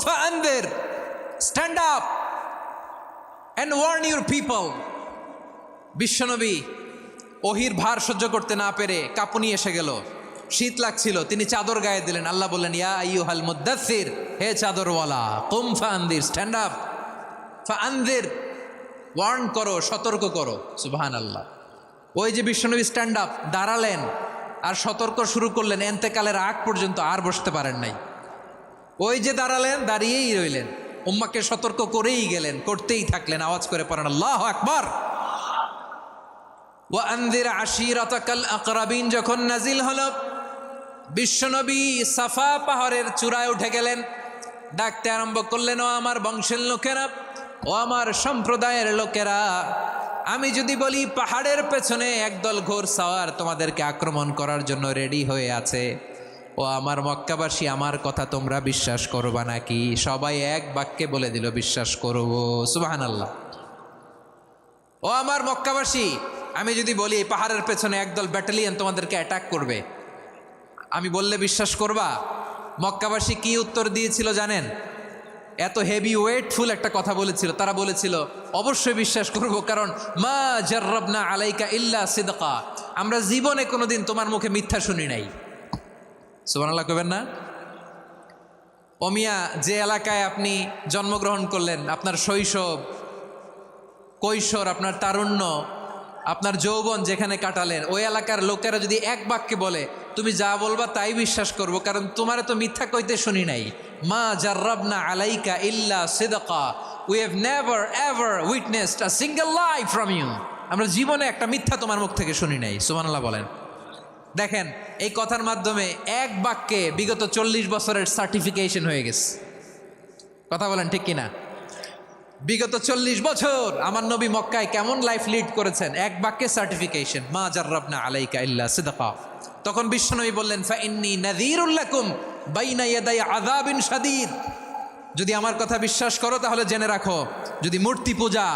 ফাআনযির, stand up and warn your people. বিশ্বনবী ওহির ভার সহ্য করতে না পেরে কাঁপুনি এসে গেল, শীত লাগছিল, তিনি চাদর গায়ে দিলেন। আল্লাহ বললেন, ইয়া আইয়ুহাল মুদ্দাসসির, হে চাদরওয়ালা, কুম ফাআনযির, স্ট্যান্ড আপ, ফাআনযির, ওয়ার্ন করো, সতর্ক করো। সুবহানাল্লাহ। ওই যে বিশ্বনবী স্ট্যান্ড আপ, দাঁড়ালেন আর সতর্ক শুরু করলেন, এন্তেকালের আগ পর্যন্ত আর বসতে পারেন নাই। ওই যে দাঁড়ালেন, দাঁড়িয়েই রইলেন, উম্মাকে সতর্ক করেই গেলেন, করতেই থাকলেন। আওয়াজ করে পড়েন আল্লাহু আকবার। ওয়া আনযির আশীরাতাকাল আকরাবিন যখন নাজিল হলো, বিশ্বনবী সাফা পাহাড়ের চূড়ায় উঠে গেলেন, ডাকতে আরম্ভ করলেন, ও আমার বংশের লোকেরা, ও আমার সম্প্রদায়ের লোকেরা, আমি যদি বলি পাহাড়ের পেছনে একদল ঘোড়সাওয়ার তোমাদেরকে আক্রমণ করার জন্য রেডি হয়ে আছে, ও আমার মক্কাবাসী, আমার কথা তোমরা বিশ্বাস করবা নাকি? সবাই এক বাক্যে বলে দিল, বিশ্বাস করব। সুবহানাল্লাহ। ও আমার মক্কাবাসী, আমি যদি বলি পাহাড়ের পেছনে একদল ব্যাটালিয়ন তোমাদেরকে অ্যাটাক করবে, আমি বললে বিশ্বাস করবা? মক্কাবাসী কি উত্তর দিয়েছিল জানেন? এত হেভি ওয়েটফুল একটা কথা বলেছিল। তারা বলেছিল, অবশ্যই বিশ্বাস করব, কারণ মা জাররাবনা আলাইকা ইল্লা সিদকা, আমরা জীবনে কোনোদিন তোমার মুখে মিথ্যা শুনি নাই। সুবহানাল্লাহ কইবেন না? ও মিয়া, যে এলাকায় আপনি জন্মগ্রহণ করলেন, আপনার শৈশব, কৈশোর, আপনার তারুণ্য, আপনার যৌবন যেখানে কাটালেন ওই এলাকার লোকেরা যদি এক বাক্যে বলে তুমি যা বলবা তাই বিশ্বাস করব, কারণ তোমারে তো মিথ্যা কইতে শুনি নাই। মা জাররাবনা আলাইকা ইল্লা সিদকা, we have never ever witnessed a single lie from you. আমরা জীবনে একটা মিথ্যা তোমার মুখ থেকে শুনি নাই। সুবহানাল্লাহ বলেন। দেখেন এই কথার মাধ্যমে এক বাক্যে বিগত 40 বছরের সার্টিফিকেশন হয়ে গেছে। কথা বলেন ঠিক কিনা? বিগত 40 বছর আমার নবী মক্কায় কেমন লাইফ লিড করেছেন, এক বাক্যে সার্টিফিকেশন, মা জাররাবনা আলাইকা ইল্লা সিদকা। তখন বিশ্বনবী বললেন ফাইন্নী নাযীরুল লাকুম বাইনা ইয়াদাই আযাবিন শাদীদ। যদি আমার কথা বিশ্বাস করো তাহলে জেনে রাখো, যদি মূর্তি পূজা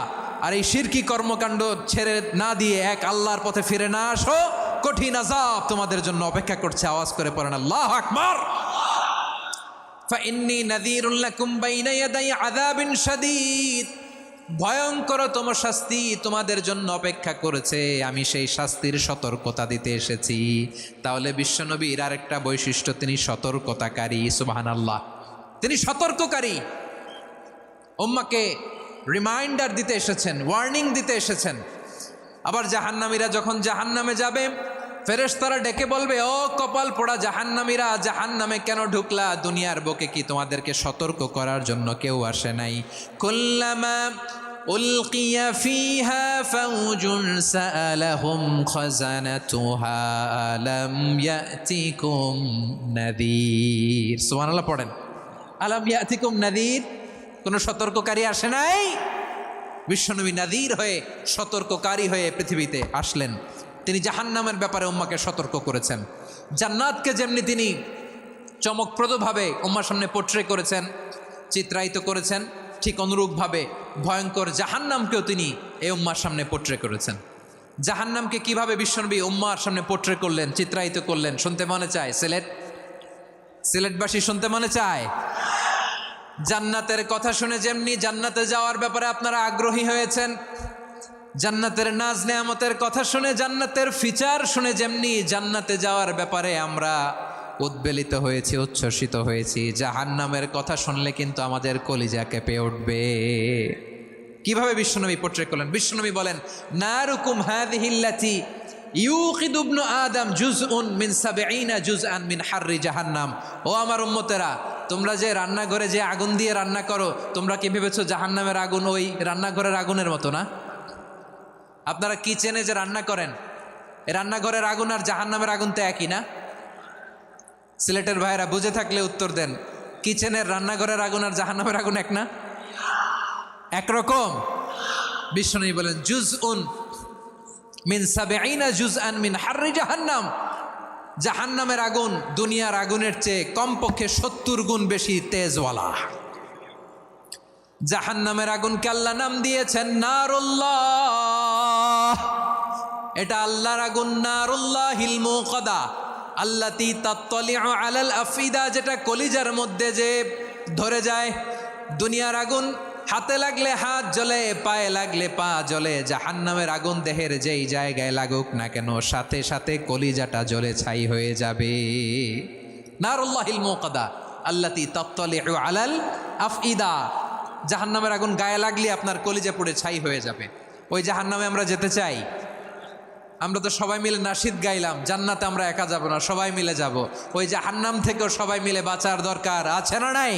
আর এই শিরকি কর্মকাণ্ড ছেড়ে না দিয়ে এক আল্লাহর পথে ফিরে না আসো, কঠিন আযাব তোমাদের জন্য অপেক্ষা করছে। আওয়াজ করে পড়েন আল্লাহু আকবার। ফাইন্নী নাযীরুল লাকুম বাইনা ইয়াদাই আযাবিন শাদীদ, ভয়ঙ্করতম শাস্তি তোমাদের জন্য অপেক্ষা করেছে, আমি সেই শাস্তির সতর্কতা দিতে এসেছি। তাহলে বিশ্বনবীর আরেকটা বৈশিষ্ট্য, তিনি সতর্কতাকারী। সুবহানাল্লাহ, তিনি সতর্ককারী। উম্মাকে রিমাইন্ডার দিতে এসেছেন, ওয়ার্নিং দিতে এসেছেন। আবার জাহান্নামীরা যখন জাহান্নামে যাবে, ফেরেশতারা ডেকে বলবে, ও কপাল পোড়া জাহান্নামীরা, জাহান্নামে কেন ঢুকলা? দুনিয়ার বুকে কি তোমাদেরকে সতর্ক করার জন্য কেউ আসে নাই? কুল্লামা উলকিয়া ফিহা ফাউজুন সাআলাহুম খাজানাতুহা আলাম ইয়াতিকুম নাযীর। সুবহানাল্লাহ পড়েন। আলাম ইয়াতিকুম নাযীর, কোন সতর্ককারী আসে নাই? বিশ্বনবী নাযীর হয়ে, সতর্ককারী হয়ে পৃথিবীতে আসলেন। তিনি জাহান্নামের ব্যাপারে উম্মাকে সতর্ক করেছেন। জান্নাতকে যেমনি তিনি চমকপ্রদভাবে উম্মার সামনে পোট্রে করেছেন, চিত্রায়িত করেছেন, ঠিক অনুরূপভাবে ভয়ঙ্কর জাহান্নামকেও তিনি এই উম্মার সামনে পোট্রে করেছেন। জাহান্নামকে কিভাবে বিশ্বনবী উম্মার সামনে পোট্রে করলেন, চিত্রায়িত করলেন, শুনতে মনে চায়? সিলেটবাসী শুনতে মনে চায়? জান্নাতের কথা শুনে যেমনি জান্নাতে যাওয়ার ব্যাপারে আপনারা আগ্রহী হয়েছেন, জান্নাতের নাজ নেয়ামতের কথা শুনে, জান্নাতের ফিচার শুনে যেমনি জান্নাতে যাওয়ার ব্যাপারে আমরা উদ্বেলিত হয়েছি, উচ্ছ্বসিত হয়েছি, জাহান্নামের কথা শুনলে কিন্তু আমাদের কলিজা কেঁপে উঠবে। কিভাবে বিশ্বনবী পোট্রে করলেন? বিশ্বনবী বলেন, নারুকুম হাযিহিল্লাতী ইউকিদু ইবনু আদম জুজউন মিন ৭০ জুজআন মিন হাররি জাহান্নাম। ও আমার উম্মতেরা, তোমরা যে রান্নাঘরে যে আগুন দিয়ে রান্না করো, তোমরা কি ভেবেছো জাহান্নামের আগুন ওই রান্নাঘরের আগুনের মতো না? আপনারা কিচেনে যে রান্না করেন, রান্নাঘরের আগুন আর জাহান্নামের আগুন তো একই না? সিলেটের ভাইরা বুঝে থাকলে উত্তর দেন, কিচেনের রান্নাঘরের আগুন আর জাহান্নামের আগুন এক না? একরকম? বিশ্বনবী বলেন, জুজউন মিন ৭০ জুজআন মিন হাররি জাহান্নাম। জাহান্নামের আগুন দুনিয়ার আগুনের চেয়ে কমপক্ষে ৭০ গুণ বেশি তেজওয়ালা। জাহান্নামের আগুনকে আল্লাহ নাম দিয়েছেন নারুল্লাহ। এটা আল্লাহর আগুন, নারুল্লাহিল মুকাদা আল্লাতী তাত্তালিউ আলাল আফিদা, যেটা কলিজার মধ্যে যে ধরে যায়। দুনিয়ার আগুন হাতে লাগলে হাত জ্বলে, পায়ে লাগলে পা জ্বলে। জাহান্নামের আগুন দেহের যেই জায়গায় লাগুক না কেন, সাথে সাথে কলিজাটা জ্বলে ছাই হয়ে যাবে। নারুল্লাহিল মুকাদা আল্লাতী তাত্তালিউ আলাল আফইদা, জাহান্নামের আগুন গায়ে লাগলে আপনার কলিজা পুড়ে ছাই হয়ে যাবে। ওই জাহান্নামে আমরা যেতে চাই? আমরা তো সবাই মিলে নাশিদ গাইলাম, জান্নাতে আমরা একা যাব না, সবাই মিলে যাব। ওই জাহান্নাম থেকেও সবাই মিলে বাঁচার দরকার আছে না নাই?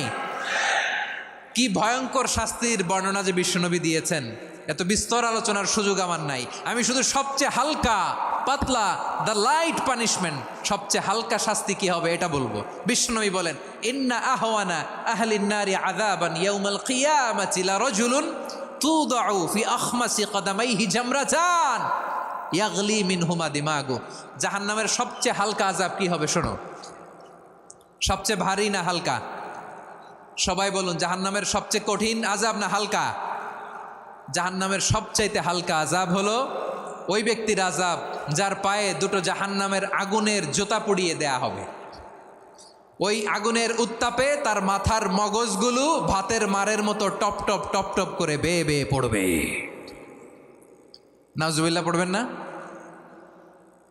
কি ভয়ঙ্কর শাস্তির বর্ণনা যে বিশ্বনবী দিয়েছেন, এত বিস্তর আলোচনার সুযোগ আমার নাই। আমি শুধু সবচেয়ে হালকা পাতলা, দ্য লাইট পানিশমেন্ট, সবচেয়ে হালকা শাস্তি কি হবে এটা বলবো। বিশ্বনবী বলেন, ইন্না আহওয়ানা আহলিন নারি আযাবান ইয়াউমাল কিয়ামাতি লারাজুলুন তুদাউ ফি আখমাসি কদামাইহি জামরাতান ইয়াগলি মিনহুমা দিমাগু। জাহান্নামের সবচেয়ে হালকা আযাব কি হবে শোনো। সবচেয়ে ভারী না হালকা? সবাই বলুন, জাহান্নামের সবচেয়ে কঠিন আযাব না হালকা? জাহান্নামের সবচাইতে হালকা আযাব হলো ওই ব্যক্তির আযাব যার পায়ে দুটো জাহান্নামের আগুনের জুতা পুড়িয়ে দেয়া হবে। ওই আগুনের উত্তাপে তার মাথার মগজগুলো ভাতের মারের মতো টপ টপ টপ টপ করে বেয়ে বেয়ে পড়বে। নাউজুবিল্লাহ পড়বেন না?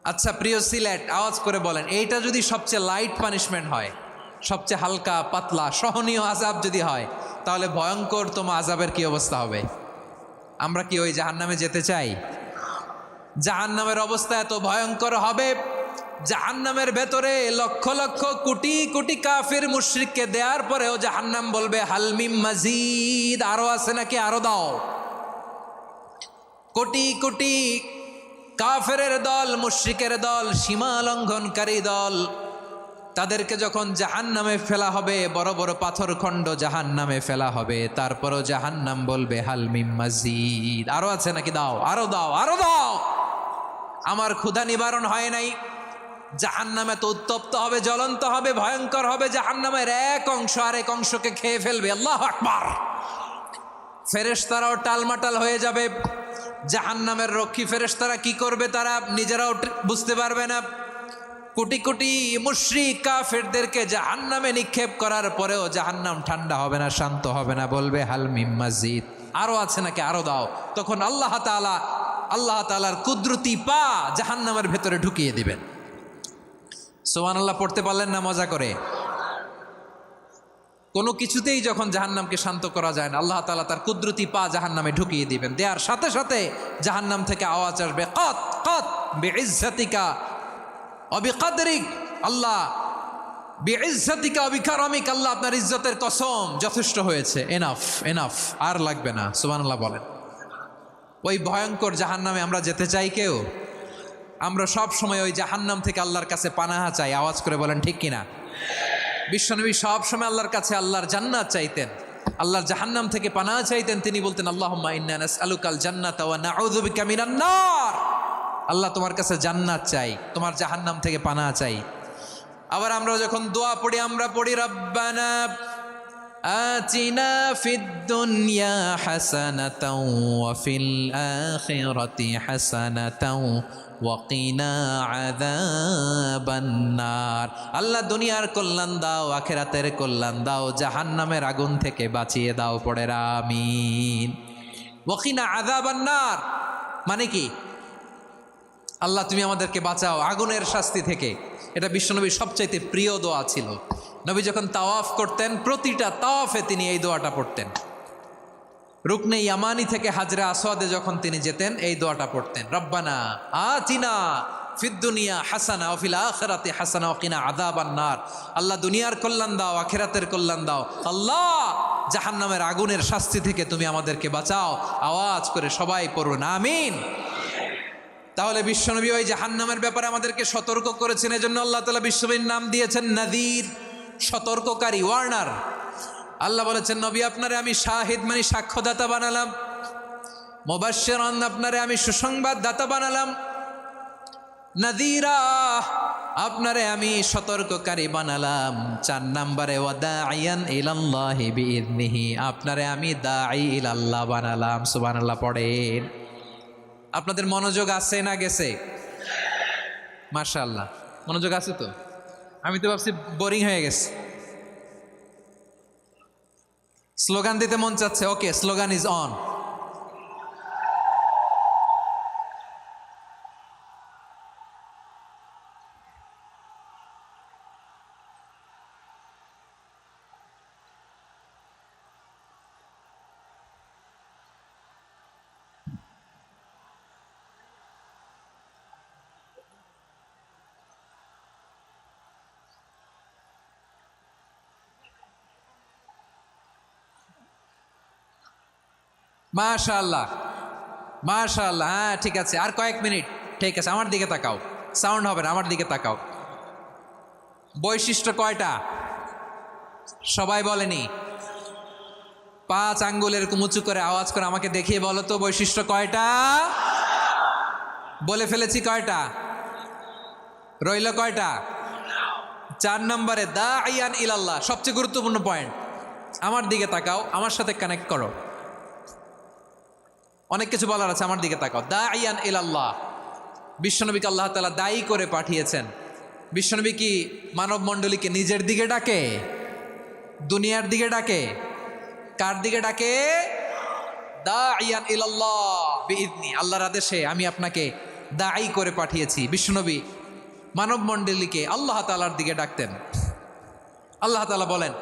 আচ্ছা প্রিয় সিলেট, আওয়াজ করে বলেন, এইটা যদি সবচেয়ে লাইট পানিশমেন্ট হয়, সবচেয়ে হালকা পাতলা সহনীয় আযাব যদি হয়, তাহলে ভয়ঙ্করতম আযাবের কি অবস্থা হবে? আমরা কি ওই জাহান্নামে যেতে চাই? জাহান্নামের অবস্থা এত ভয়ঙ্কর হবে, জাহান্নামের ভেতরে লক্ষ লক্ষ কোটি কোটি কাফির মুশরিককে দেওয়ার পরেও জাহান্নাম বলবে হালমিম মাজিদ, আরো আছে নাকি, আরো দাও। কোটি কোটি কাফেরের দল, মুশরিকের দল, সীমা লঙ্ঘনকারী দল, তাদেরকে যখন জাহান্নামে ফেলা হবে, বড় বড় পাথর খণ্ড জাহান্নামে ফেলা হবে, তারপরও জাহান্নাম বলবে হালমিম মাজিদ, আরো আছে নাকি, দাও, আরো দাও, আরো দাও। আমার ক্ষুধা নিবারণ হয় নাই। জাহান্নামে তো উত্তপ্ত হবে, জ্বলন্ত হবে, ভয়ঙ্কর হবে। জাহান্নামের এক অংশ আরেক অংশকে খেয়ে ফেলবে। আল্লাহু আকবার। ফেরেশতারাও টালমাটাল হয়ে যাবে। জাহান্নামের রক্ষী ফেরেশতারা কি করবে তারা নিজেরাও বুঝতে পারবে না। কোটি কোটি মুশরিক কাফেরদেরকে জাহান্নামে নিক্ষেপ করার পরেও জাহান্নাম ঠান্ডা হবে না, শান্ত হবে না, বলবে হাল মিম মাজিদ, আরো আছে নাকি, আরো দাও। তখন আল্লাহ তাআলার কুদরতি পা জাহান্নামের ভেতরে ঢুকিয়ে দিবেন। সুবহানাল্লাহ পড়তে পারলেন না মজা করে? কোনো কিছুতেই যখন জাহান্নামকে শান্ত করা যায় না, আল্লাহ তাআলা তার কুদরতি পা জাহান্নামে ঢুকিয়ে দিবেন। দেওয়ার সাথে সাথে জাহান্নাম থেকে আওয়াজ আসবে, কত কত বিইজ্জাতিকা ওয়া বিকদরিক, আল্লাহ বিইজ্জাতিকা ওয়া বিকারামিক, আল্লাহ আপনার ইজ্জতের কসম, যথেষ্ট হয়েছে, এনাফ এনাফ, আর লাগবে না। সুবহানাল্লাহ বলেন। ওই ভয়ঙ্কর জাহান্নামে আমরা যেতে চাই কেউ? আমরা সব সময় ওই জাহান্নাম থেকে আল্লাহর কাছে পানাহা চাই। আওয়াজ করে বলেন ঠিক কিনা? বিশ্বনবী সব সময় আল্লাহর কাছে আল্লাহর জান্নাত চাইতেন, আল্লাহর জাহান্নাম থেকে পানাহা চাইতেন। তিনি বলতেন আল্লাহুম্মা ইন্না নাসআলুকাল জান্নাতা ওয়া নাউযু বিকা মিনান নার। আল্লাহ তোমার কাছে জান্নাত চাই, তোমার জাহান্নাম থেকে পানাহা চাই। আবার আমরা যখন দোয়া পড়ি, আমরা পড়ি রব্বানা আতিনা ফিদ দুনিয়া হাসানাতাও ওয়া ফিল আখিরাতি হাসানাতাও ওয়া কিনা আযাবান নার। আল্লাহ দুনিয়ার কল্যাণ দাও, আখিরাতের কল্যাণ দাও, জাহান্নামের আগুন থেকে বাঁচিয়ে দাও। পড়ে আমিন। ওয়া কিনা আযাবান নার মানে কি? আল্লাহ তুমি আমাদেরকে বাঁচাও আগুনের শাস্তি থেকে। এটা বিশ্বনবীর সবচাইতে প্রিয় দোয়া ছিল। নবী যখন তাওয়াফ করতেন, প্রতিটা তাওয়াফে তিনি এই দোয়াটা পড়তেন। রুকনে ইয়ামানি থেকে হাজরে আসওয়াদে যখন তিনি যেতেন, এই দোয়াটা পড়তেন, রব্বানা আতিনা ফিদ দুনিয়া হাসানা ওয়া ফিল আখিরাতি হাসানা ওয়া কিনা আযাবান নার। আল্লাহ দুনিয়ার কল্যাণ দাও, আখিরাতের কল্যাণ দাও। আল্লাহ জাহান্নামের আগুনের শাস্তি থেকে তুমি আমাদেরকে বাঁচাও। আওয়াজ করে সবাই পড়ুন আমিন। তাহলে বিশ্বনবী ওই জাহান্নামের ব্যাপারে আমাদেরকে সতর্ক করেছেন। এজন্য আল্লাহ তাআলা বিশ্বনবীর নাম দিয়েছেন নাযীর, সতর্ককারী, ওয়ার্নার। আল্লাহ বলেছেন নবী আপনারে আমি শাহিদ মানে সাক্ষ্যদাতা বানালাম, মুবাশশিরান আপনারে আমি সুসংবাদ দাতা বানালাম, নাযীরা আপনারে আমি সতর্ককারী বানালাম। 4 নম্বরে ওয়া দাঈয়ান ইলাল্লাহি বিইذনিহি, আপনারে আমি দাঈ ইলাল্লাহ বানালাম। সুবহানাল্লাহ পড়েন। আপনাদের মনোযোগ আছে না গেছে? মাশাআল্লাহ মনোযোগ আছে তো। আমি তো ভাবছি বোরিং হয়ে গেছে। স্লোগান দিতে মন চাচ্ছে। ওকে, স্লোগান ইজ অন। মাশাআল্লাহ মাশাআল্লাহ। হ্যাঁ ঠিক আছে, আর কয়েক মিনিট। ঠিক আছে, আমার দিকে তাকাও, সাউন্ড হবে না, আমার দিকে তাকাও। বৈশিষ্ট্য কয়টা সবাই বলেনি? 5 আঙ্গুল এরকম উঁচু করে আওয়াজ করে আমাকে দেখিয়ে বলো তো বৈশিষ্ট্য কয়টা? বলে ফেলেছি কয়টা? রইল কয়টা? 4 নম্বরে দাঈয়ান ইলাল্লাহ, সবচেয়ে গুরুত্বপূর্ণ পয়েন্ট। আমার দিকে তাকাও, আমার সাথে কানেক্ট করো। অনেক কিছু বলার আছে, আমার দিকে তাকাও। দাঈয়ান ইলাল্লাহ, বিশ্বনবীকে আল্লাহ তাআলা দায়ী করে পাঠিয়েছেন। বিশ্বনবী কি মানব মণ্ডলীকে নিজের দিকে ডাকে? দুনিয়ার দিকে ডাকে? কার দিকে ডাকে? দাঈয়ান ইলাল্লাহ বিইذনি, আল্লাহর আদেশে আমি আপনাকে দায়ী করে পাঠিয়েছি। বিশ্বনবী মানব মণ্ডলীকে আল্লাহ তাআলার দিকে ডাকতেন। আল্লাহ তাআলা বলেন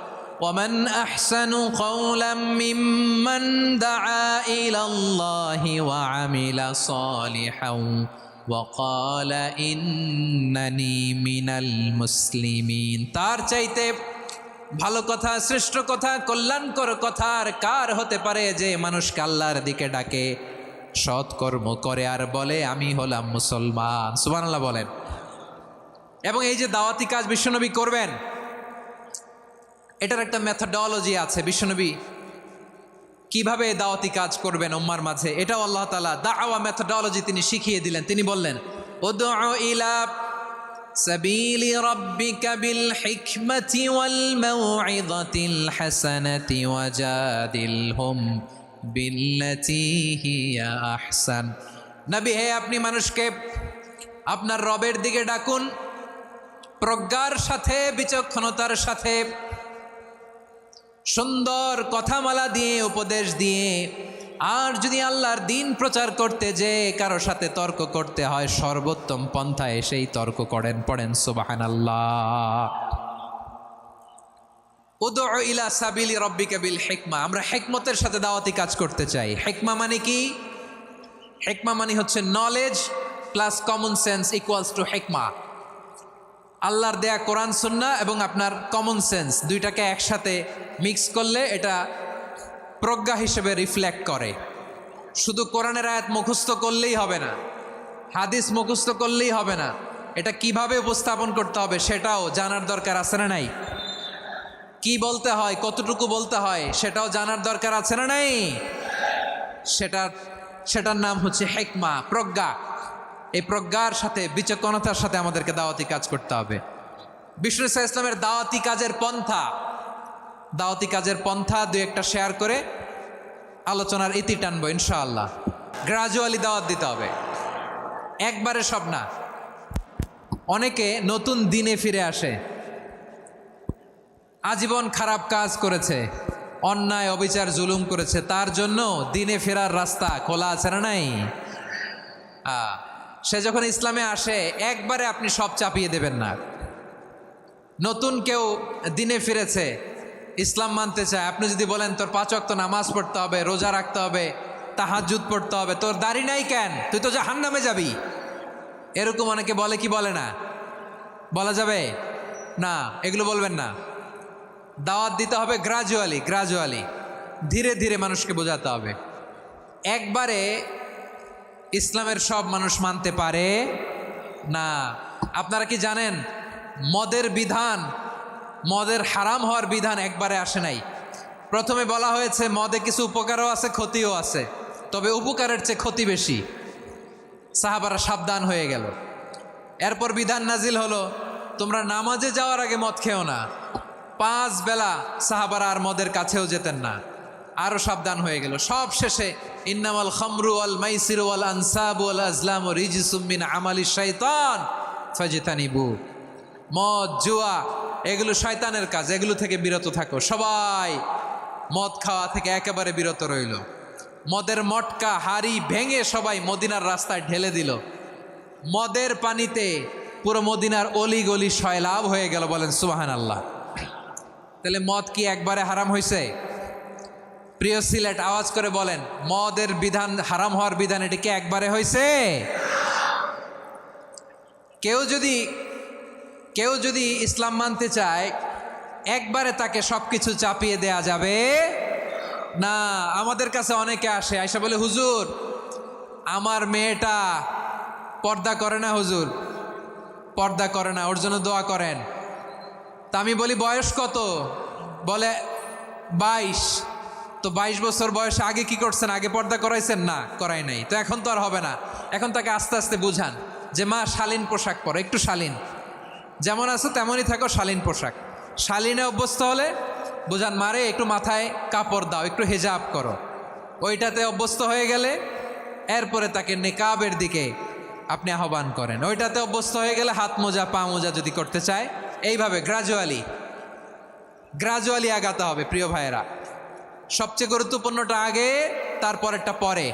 ومن أحسن قولا ممن دعا إلى الله وعمل صالحا وقال إنني من المسلمين। তার চাইতে ভালো কথা, শ্রেষ্ঠ কথা, কল্যাণকর কথা আর কার হতে পারে যে মানুষকে আল্লাহর দিকে ডাকে, সৎকর্ম করে আর বলে আমি হলাম মুসলমান। সুবহানাল্লাহ বলেন। এবং এই যে দাওয়াতি কাজ বিশ্বনবী করবেন, এটার একটা মেথডোলজি আছে। বিশ্বনবী কিভাবে দাওয়াতি কাজ করবেন উম্মার মাঝে, এটাও আল্লাহ তাআলা দাওয়া মেথডোলজি তিনি শিখিয়ে দিলেন। তিনি বললেন উদউ ইলা সাবিলি রাব্বিকা বিল হিকমাতি ওয়াল মাউইযাতিল হাসানাতি ওয়াজাদিলহুম বিল্লাতী হিয়া আহসান। নবী হে, আপনি মানুষকে আপনার রবের দিকে ডাকুন প্রজ্ঞার সাথে, বিচক্ষণতার সাথে, সুন্দর কথামালা দিয়ে, উপদেশ দিয়ে। আর যদি আল্লাহর দিন প্রচার করতে যে কারো সাথে তর্ক করতে হয়, সর্বোত্তম পন্থায় সেই তর্ক করেন। পড়েন সুবহানাল্লাহ। উদউ ইলা সাবিলি রাব্বিকা বিল হিকমা। আমরা হিকমতের সাথে দাওয়াতি কাজ করতে চাই। হিকমা মানে কি? হিকমা মানে হচ্ছে knowledge plus common sense equals to হিকমা। আল্লাহর দেয়া কোরআন সুন্নাহ এবং আপনার কমন সেন্স দুইটাকে একসাথে মিক্স করলে এটা প্রজ্ঞা হিসেবে রিফ্লেক্ট করে। শুধু কোরআনের আয়াত মুখস্থ করলেই হবে না, হাদিস মুখস্থ করলেই হবে না, এটা কিভাবে উপস্থাপন করতে হবে সেটাও জানার দরকার আছে না নাই? কি বলতে হয়, কতটুকু বলতে হয় সেটাও জানার দরকার আছে না নাই? সেটার নাম হচ্ছে হিকমা, প্রজ্ঞা। এই প্রজ্ঞার সাথে, বিচক্ষণতার সাথে আমাদেরকে দাওয়াতি কাজ করতে হবে। বিষ্ণু ইসলামের দাওয়াতি কাজের পন্থা দুই একটা শেয়ার করে আলোচনার ইতি টানবো ইনশাআল্লাহ। গ্রাজুয়ালি দাওয়াত দিতে হবে, একবারে সব না। অনেকে নতুন দিনে ফিরে আসে, আজীবন খারাপ কাজ করেছে, অন্যায় অবিচার জুলুম করেছে, তার জন্য দিনে ফেরার রাস্তা খোলা আছে না নাই? সে যখন ইসলামে আসে একবারে আপনি সব চাপিয়ে দেবেন না। নতুন কেউ দিনে ফিরেছে, ইসলাম মানতে চায়, আপনি যদি বলেন তোর 5 ওয়াক্ত নামাজ পড়তে হবে, রোজা রাখতে হবে, তাহাজ্জুদ পড়তে হবে, তোর দাড়ি নাই কেন, তুই তো জাহান্নামে যাবি, এরকম অনেকে বলে কি বলে না? বলা যাবে না, এগুলো বলবেন না। দাওয়াত দিতে হবে গ্রাজুয়ালি, ধীরে ধীরে মানুষকে বোঝাতে হবে। একবারে ইসলামের সব মানুষ মানতে পারে না। আপনারা কি জানেন মদের হারাম হওয়ার বিধান একবারে আসে নাই। প্রথমে বলা হয়েছে মদে কিছু উপকারও আছে, ক্ষতিও আছে, তবে উপকারের চেয়ে ক্ষতি বেশি। সাহাবারা সাবধান হয়ে গেল। এরপর বিধান নাজিল হলো তোমরা নামাজে যাওয়ার আগে মদ খেও না। 5 বেলা সাহাবারা আর মদের কাছেও যেতেন না, আরো সাবধান হয়ে গেল। সব শেষে ইন্নামাল খামরু ওয়াল মাইসিরু ওয়াল আনসাবু ওয়াল আজলামু রিজসুম মিন আমালিশ শাইতান ফাজতানিবু। মদ, জুয়া এগুলো শয়তানের কাজ, এগুলো থেকে বিরত থাকো। সবাই মদ খাওয়া থেকে একেবারে বিরত রইল। মদের মটকা হাড়ি ভেঙে সবাই মদিনার রাস্তায় ঢেলে দিল। মদের পানিতে পুরো মদিনার অলি গলি সয়লাভ হয়ে গেল। বলেন সুবহানাল্লাহ। তাহলে মদ কি একবারে হারাম হয়েছে? প্রিয় সিলেট আওয়াজ করে বলেন, মদের বিধান, হারাম হওয়ার বিধান এটি কি একবারে হয়েছে? কেউ যদি ইসলাম মানতে চায় একবারে তাকে সবকিছু চাপিয়ে দেয়া যাবে না। আমাদের কাছে অনেকে আসে, আয়সা বলে হুজুর আমার মেয়েটা পর্দা করে না, হুজুর পর্দা করে না, ওর জন্য দোয়া করেন। তা আমি বলি বয়স কত? বলে 22। তো 22 বছর বয়সে আগে কি করছেন? আগে পর্দা করাইছেন? না, করাই নাই। তো এখন তো আর হবে না। এখন তাকে আস্তে আস্তে বুঝান যে মা শালীন পোশাক পরো, একটু শালীন, যেমন আছো তেমনই থাকো, শালীন পোশাক। শালীনে অভ্যস্ত হলে বুঝান মারে একটু মাথায় কাপড় দাও, একটু হেজাব করো। ওইটাতে অভ্যস্ত হয়ে গেলে এরপরে তাকে নিকাবের দিকে আপনি আহ্বান করেন। ওইটাতে অভ্যস্ত হয়ে গেলে হাত মোজা, পা মোজা যদি করতে চায়, এইভাবে গ্রাজুয়ালি আগাতে হবে। প্রিয় ভাইয়েরা, সবচেয়ে গুরুত্বপূর্ণটা আগে, তারপরেরটা পরে।